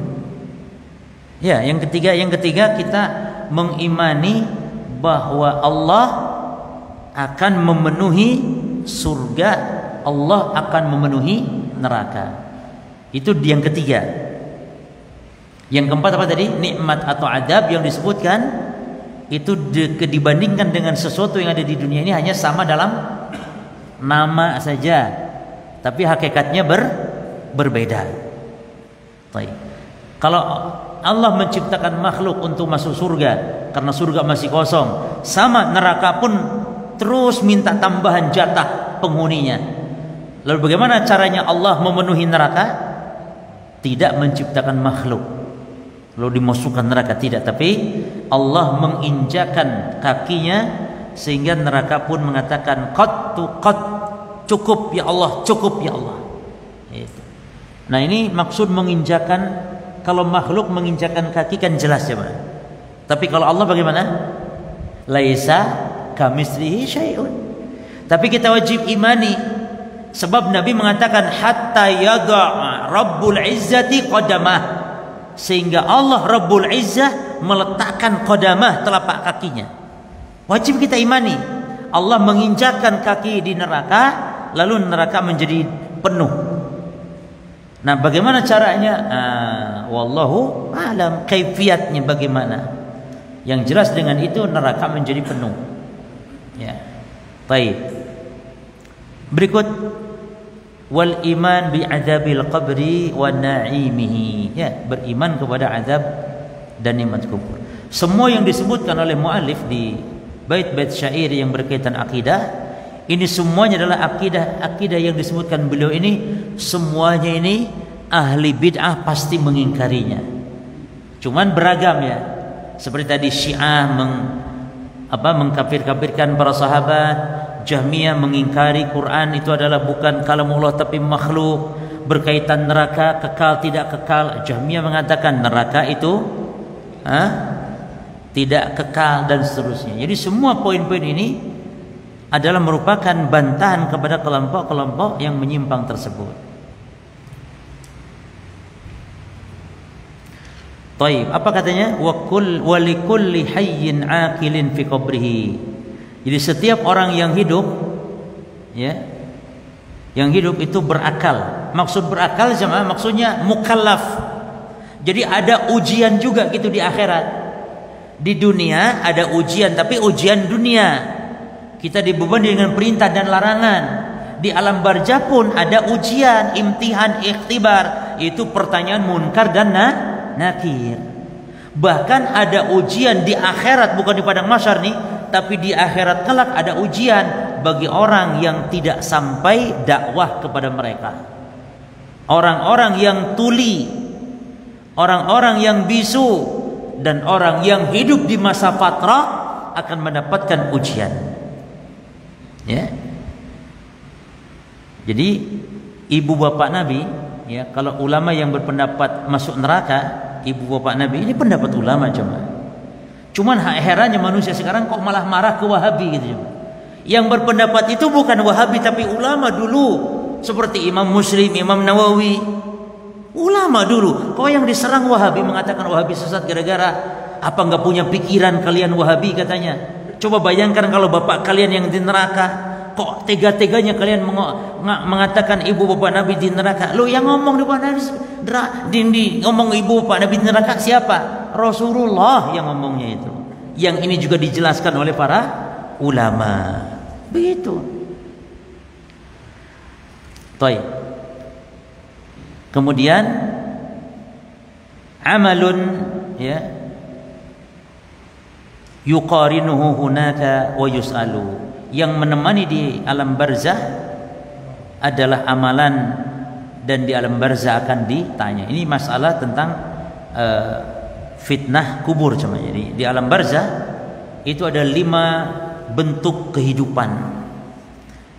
Speaker 1: Ya, yang ketiga kita mengimani bahwa Allah akan memenuhi surga, Allah akan memenuhi neraka. Itu yang ketiga. Yang keempat apa tadi? Nikmat atau adab yang disebutkan itu dibandingkan dengan sesuatu yang ada di dunia ini hanya sama dalam nama saja, tapi hakikatnya berbeda. Baik. Kalau Allah menciptakan makhluk untuk masuk surga karena surga masih kosong. Sama neraka pun terus minta tambahan jatah penghuninya. Lalu bagaimana caranya Allah memenuhi neraka? Tidak menciptakan makhluk lalu dimasukkan neraka, tidak, tapi Allah menginjakan kakinya sehingga neraka pun mengatakan qad tu qad, cukup ya Allah, cukup ya Allah. Nah, ini maksud menginjakan. Kalau makhluk menginjakan kaki kan jelas ya, Pak. Tapi kalau Allah bagaimana? Laisa kamitslihi syai'un. Tapi kita wajib imani, sebab Nabi mengatakan hatta yada'a Rabbul Izzati qadamah, sehingga Allah Rabbul Izzah meletakkan qadamah, telapak kakinya. Wajib kita imani. Allah menginjakan kaki di neraka, lalu neraka menjadi penuh. Nah, bagaimana caranya? Wallahu a'lam, kaifiatnya bagaimana. Yang jelas dengan itu neraka menjadi penuh. Ya. Baik. Berikut wal iman bi adzabil qabri wa na'imihi. Ya, beriman kepada azab dan nikmat kubur. Semua yang disebutkan oleh muallif di bait-bait syair yang berkaitan akidah, ini semuanya adalah akidah yang disebutkan beliau ini, semuanya ini ahli bid'ah pasti mengingkarinya. Cuman beragam ya. Seperti tadi Syiah mengkafir-kafirkan para sahabat, Jahmiyah mengingkari Quran itu adalah bukan kalamullah tapi makhluk, berkaitan neraka kekal tidak kekal. Jahmiyah mengatakan neraka itu tidak kekal dan seterusnya. Jadi semua poin-poin ini adalah merupakan bantahan kepada kelompok-kelompok yang menyimpang tersebut. Taib, apa katanya? Wa likulli hayyin aqilin fi qabrihi. Jadi setiap orang yang hidup, ya, yang hidup itu berakal. Maksud berakal jemaah, maksudnya mukallaf. Jadi ada ujian juga gitu di akhirat. Di dunia ada ujian, tapi ujian dunia. Kita dibebani dengan perintah dan larangan. Di alam barzah pun ada ujian, imtihan, ikhtibar. Itu pertanyaan munkar dan nakir. Bahkan ada ujian di akhirat, bukan di padang mahsyar nih, tapi di akhirat kelak ada ujian bagi orang yang tidak sampai dakwah kepada mereka. Orang-orang yang tuli, orang-orang yang bisu, dan orang yang hidup di masa fatrah akan mendapatkan ujian. Ya. Jadi ibu bapak Nabi, ya, kalau ulama yang berpendapat masuk neraka, ibu bapak Nabi ini pendapat ulama cuman herannya manusia sekarang kok malah marah ke Wahabi gitu. Yang berpendapat itu bukan Wahabi tapi ulama dulu, seperti Imam Muslim, Imam Nawawi. Ulama dulu. Kok yang diserang Wahabi, mengatakan Wahabi sesat gara-gara apa nggak punya pikiran kalian Wahabi katanya. Coba bayangkan kalau bapak kalian yang di neraka, kok tega-teganya kalian mengatakan ibu bapak Nabi di neraka. Lo yang ngomong di Nabi ngomong ibu bapak Nabi di neraka siapa? Rasulullah yang ngomongnya itu. Yang ini juga dijelaskan oleh para ulama. Begitu. Baik. Kemudian amalun, ya, yuqarinuhu hunaka wa yus'alu, yang menemani di alam barzah adalah amalan dan di alam barzah akan ditanya. Ini masalah tentang fitnah kubur cuma. Jadi di alam barzah itu ada 5 bentuk kehidupan.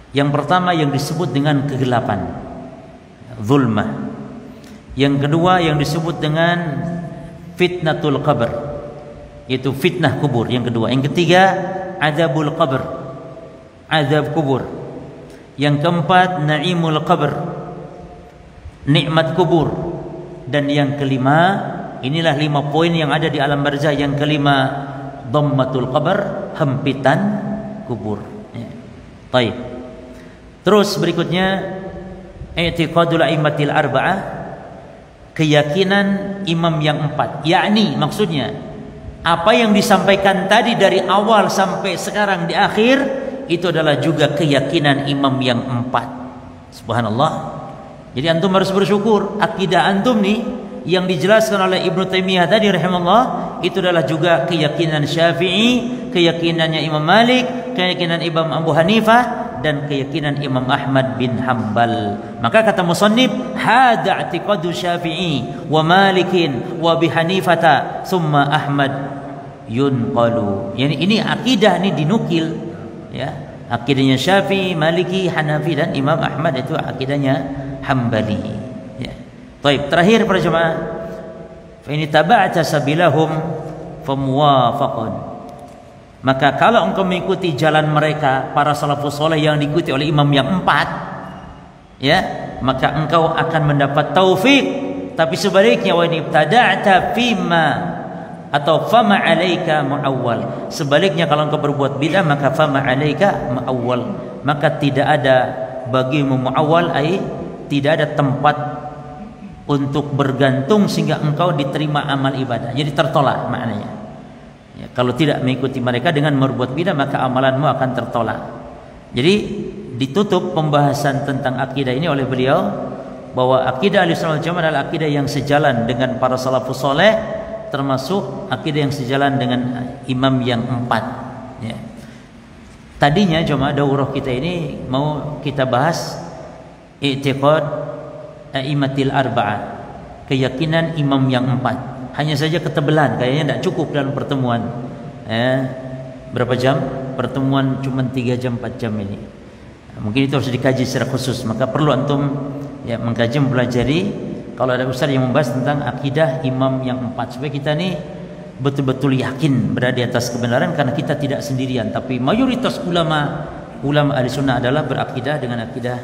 Speaker 1: Yang pertama yang disebut dengan kegelapan, zulmah. Yang kedua yang disebut dengan fitnatul qabr, yaitu fitnah kubur yang kedua. Yang ketiga azabul qabr, azab kubur. Yang keempat naimul qabr, nikmat kubur. Dan yang kelima, inilah 5 poin yang ada di alam barzah. Yang kelima dhammatul qabr, hempitan kubur. Baik. Terus berikutnya i'tiqadul a'immatil arba'ah, keyakinan imam yang 4. Yakni maksudnya apa yang disampaikan tadi dari awal sampai sekarang di akhir itu adalah juga keyakinan imam yang 4. Subhanallah. Jadi antum harus bersyukur akidah antum nih yang dijelaskan oleh Ibnu Taimiyah tadi rahimahullah, itu adalah juga keyakinan Syafi'i, keyakinannya Imam Malik, keyakinan Imam Abu Hanifah, dan keyakinan Imam Ahmad bin Hanbal. Maka kata musannif, hada i'tiqadu Syafi'i wa Malikin wa Abi Hanifata thumma Ahmad yunqalu. Yani ini akidah, ini dinukil, ya. Akidahnya Syafi'i, Maliki, Hanafi, dan Imam Ahmad itu akidahnya Hambali, ya. Baik, terakhir para jemaah, fa in taba'ta sabilahum famuwafaqun. Maka kalau engkau mengikuti jalan mereka, para salafus soleh yang diikuti oleh imam yang 4, ya, maka engkau akan mendapat taufik. Tapi sebaliknya, wa in ibtada'ta fima atau fama 'alaika mu'awwal. Sebaliknya, kalau engkau berbuat bidah, maka fama 'alaika mu'awwal. Maka tidak ada bagimu mu'awwal, ai tidak ada tempat untuk bergantung sehingga engkau diterima amal ibadah. Jadi tertolak maknanya. Ya, kalau tidak mengikuti mereka dengan berbuat bidah, maka amalanmu akan tertolak. Jadi ditutup pembahasan tentang akidah ini oleh beliau, bahwa akidah Ahlussunnah wal Jamaah adalah akidah yang sejalan dengan para salafus saleh, termasuk akidah yang sejalan dengan imam yang 4, ya. Tadinya cuma daurah kita ini mau kita bahas i'tiqad a'immatil arba'ah, keyakinan imam yang 4. Hanya saja ketebelan kayaknya tidak cukup dalam pertemuan. Berapa jam? Pertemuan cuma 3 jam 4 jam ini. Mungkin itu harus dikaji secara khusus. Maka perlu antum ya mengkaji, mempelajari. Kalau ada ustaz yang membahas tentang akidah imam yang 4, supaya kita nih betul-betul yakin berada di atas kebenaran, karena kita tidak sendirian. Tapi mayoritas ulama ahli sunnah adalah berakidah dengan akidah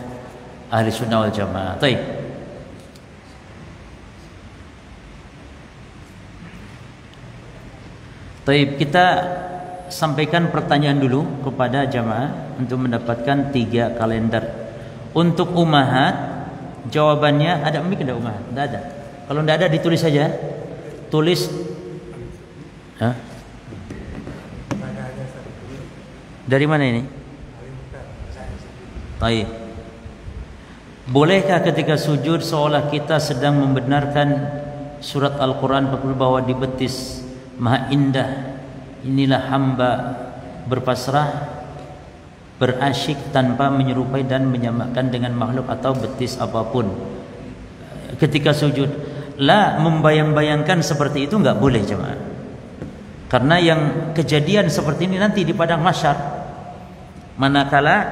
Speaker 1: ahli sunnah wal jamaah. Baik. Baik, kita sampaikan pertanyaan dulu kepada jamaah untuk mendapatkan 3 kalender. Untuk umahat, jawabannya ada, mungkin ada umahat? Tidak ada. Kalau tidak ada, ditulis saja. Tulis. Hah? Dari mana ini? Baik. Bolehkah ketika sujud seolah kita sedang membenarkan surat Al-Quran bahwa di betis Maha indah inilah hamba berpasrah, berasyik tanpa menyerupai dan menyamakan dengan makhluk atau betis apapun ketika sujud? Lah, membayang-bayangkan seperti itu enggak boleh jemaah. Karena yang kejadian seperti ini nanti di padang mahsyar, manakala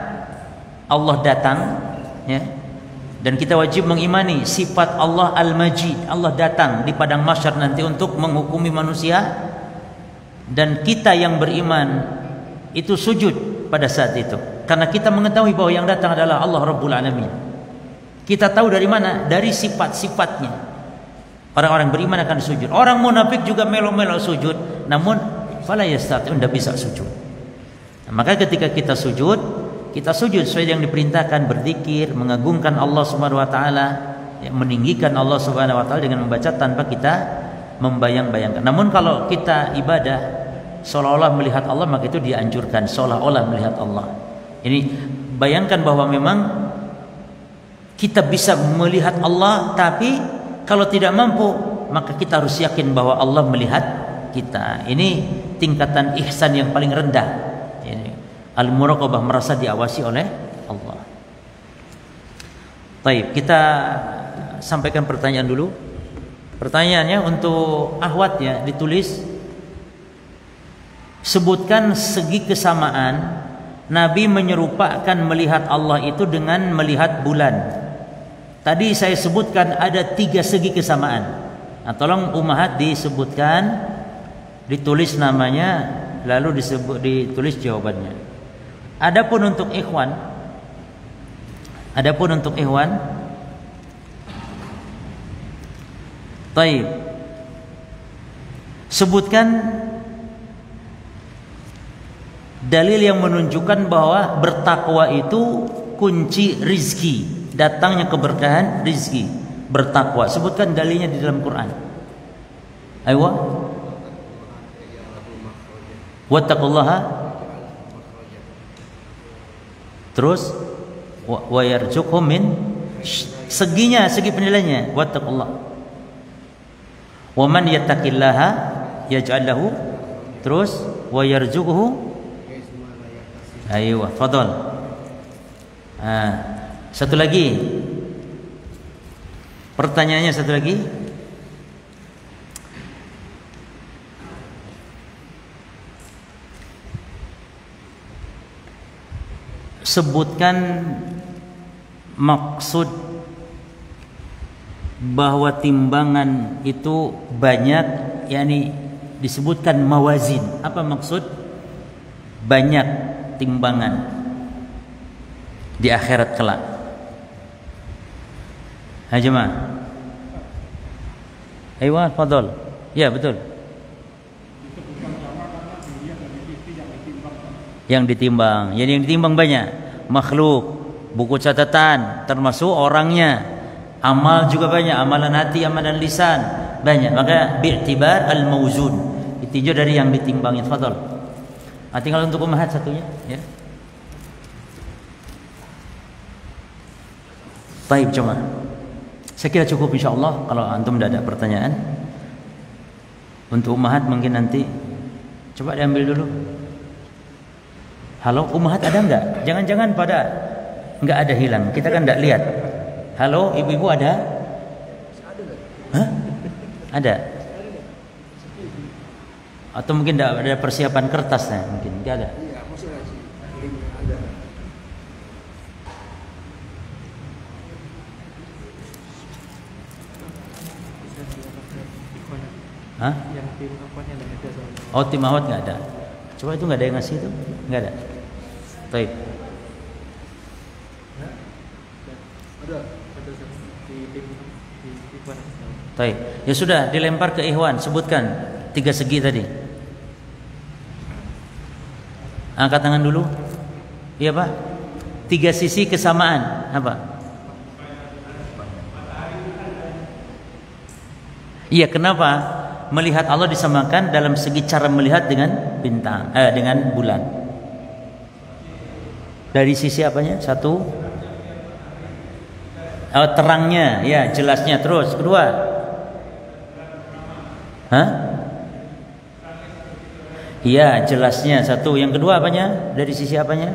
Speaker 1: Allah datang, ya, dan kita wajib mengimani sifat Allah Al-Majid. Allah datang di padang mahsyar nanti untuk menghukumi manusia, dan kita yang beriman itu sujud pada saat itu, karena kita mengetahui bahwa yang datang adalah Allah Rabbul Alamin. Kita tahu dari mana? Dari sifat-sifatnya. Orang-orang beriman akan sujud. Orang munafik juga melo-melo sujud, namun fala yastati'un, tidak bisa sujud. Nah, maka ketika kita sujud sesuai yang diperintahkan, berzikir, mengagungkan Allah Subhanahu wa taala, ya, meninggikan Allah Subhanahu wa taala dengan membaca tanpa kita membayang-bayangkan. Namun kalau kita ibadah seolah-olah melihat Allah, maka itu dianjurkan, seolah-olah melihat Allah. Ini bayangkan bahwa memang kita bisa melihat Allah, tapi kalau tidak mampu, maka kita harus yakin bahwa Allah melihat kita. Ini tingkatan ihsan yang paling rendah. Ini al-muraqabah, merasa diawasi oleh Allah. Baik, kita sampaikan pertanyaan dulu. Pertanyaannya untuk akhwat, ya, ditulis, sebutkan segi kesamaan Nabi menyerupakan melihat Allah itu dengan melihat bulan. Tadi saya sebutkan ada 3 segi kesamaan. Nah, tolong umahat disebutkan, ditulis namanya, lalu ditulis jawabannya. Adapun untuk ikhwan, baik, sebutkan dalil yang menunjukkan bahwa bertakwa itu kunci rizki, datangnya keberkahan rizki, bertakwa. Sebutkan dalilnya di dalam Quran. Ayo, wattaqullaha, terus wa yarzuqhum min, segi penilaiannya wattaqullah. Wa man yattaqillaha yaj'al lahu, terus wa yarzuquhu. Ayo, fadhal. Satu lagi. Pertanyaannya satu lagi. Sebutkan maksud bahwa timbangan itu banyak, yakni disebutkan mawazin. Apa maksud banyak timbangan di akhirat kelak? Ha jemaah. Aywa, fadhal. Ya, betul. Yang ditimbang, yang ditimbang banyak. Makhluk, buku catatan, termasuk orangnya. Amal juga banyak, amalan hati, amalan lisan banyak. Maka bi'tibar al-mawzun, ditinjau dari yang ditimbang. Fadhal. Tinggal untuk ummahat satunya, ya. Baik, jemaah. Saya kira cukup insyaallah. Kalau antum tidak ada pertanyaan. Untuk ummahat mungkin nanti coba diambil dulu. Halo, ummahat ada enggak? Jangan-jangan pada enggak ada, hilang. Kita kan enggak lihat. Halo, ibu-ibu ada? Hah? Ada? Atau mungkin enggak ada persiapan kertasnya, mungkin enggak ada. Hah? Yang tim awatnya enggak ada soalnya. Oh, tim awat enggak ada. Coba itu enggak ada yang ngasih itu? Enggak ada. Baik. Ada di tim di Ikhwan. Baik. Ya sudah, dilempar ke Ikhwan, sebutkan 3 segi tadi. Angkat tangan dulu. Iya, Pak. 3 sisi kesamaan. Apa? Iya, kenapa melihat Allah disamakan dalam segi cara melihat dengan bintang, dengan bulan? Dari sisi apanya? Satu, terangnya, ya, jelasnya. Terus kedua, iya, jelasnya. Satu. Yang kedua apanya? Dari sisi apanya?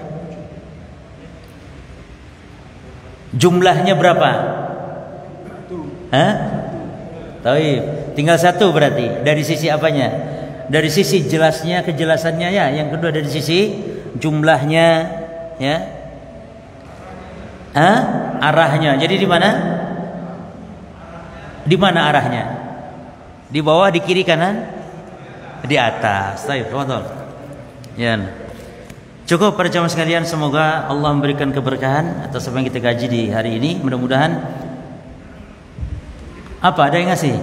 Speaker 1: Jumlahnya berapa? Taib. Tinggal satu berarti. Dari sisi apanya? Dari sisi jelasnya, kejelasannya, ya. Yang kedua dari sisi jumlahnya, ya. Arahnya. Jadi di mana? Di mana arahnya? Di bawah, di kiri, kanan? Di atas. Taib, fadhal. Ya. Cukup para jamaah sekalian, semoga Allah memberikan keberkahan atas apa yang kita kaji di hari ini. Mudah-mudahan apa, ada yang ngasih?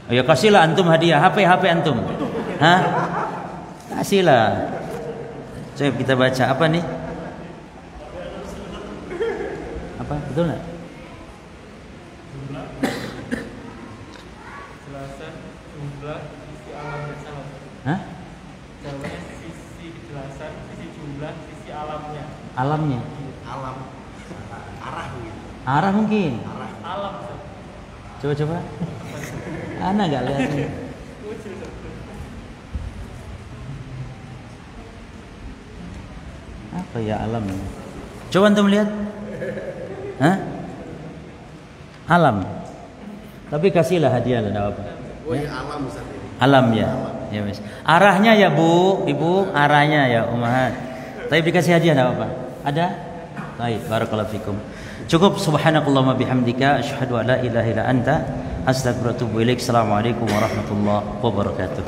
Speaker 1: Oh ya, kasihlah antum hadiah HP antum. Kasihlah. Coba kita baca apa nih? Apa? Betul enggak?
Speaker 2: Kejelasan jumlah sisi alamnya sama. Jawabannya sisi kejelasan, sisi jumlah, sisi alamnya.
Speaker 1: Alamnya.
Speaker 2: Alam. Arah mungkin.
Speaker 1: Arah mungkin.
Speaker 2: Alam.
Speaker 1: Coba. Ana enggak lihat nih. Apa ya alam? Coba antum lihat. Alam. Tapi kasihlah hadiah lah, enggak apa.
Speaker 2: Oh ya, alam Ustaz ini.
Speaker 1: Alam, ya. Ya, Mas. Arahnya ya, Bu, Ibu, arahnya ya, ummahat. Tapi dikasih hadiah enggak apa? Ada? Baik, barakallahu fikum. Cukup. Subhanakallahumma bihamdika asyhadu an la ilaha illa anta astaghfiruka wa atubu ilaik. Assalamualaikum warahmatullahi wabarakatuh.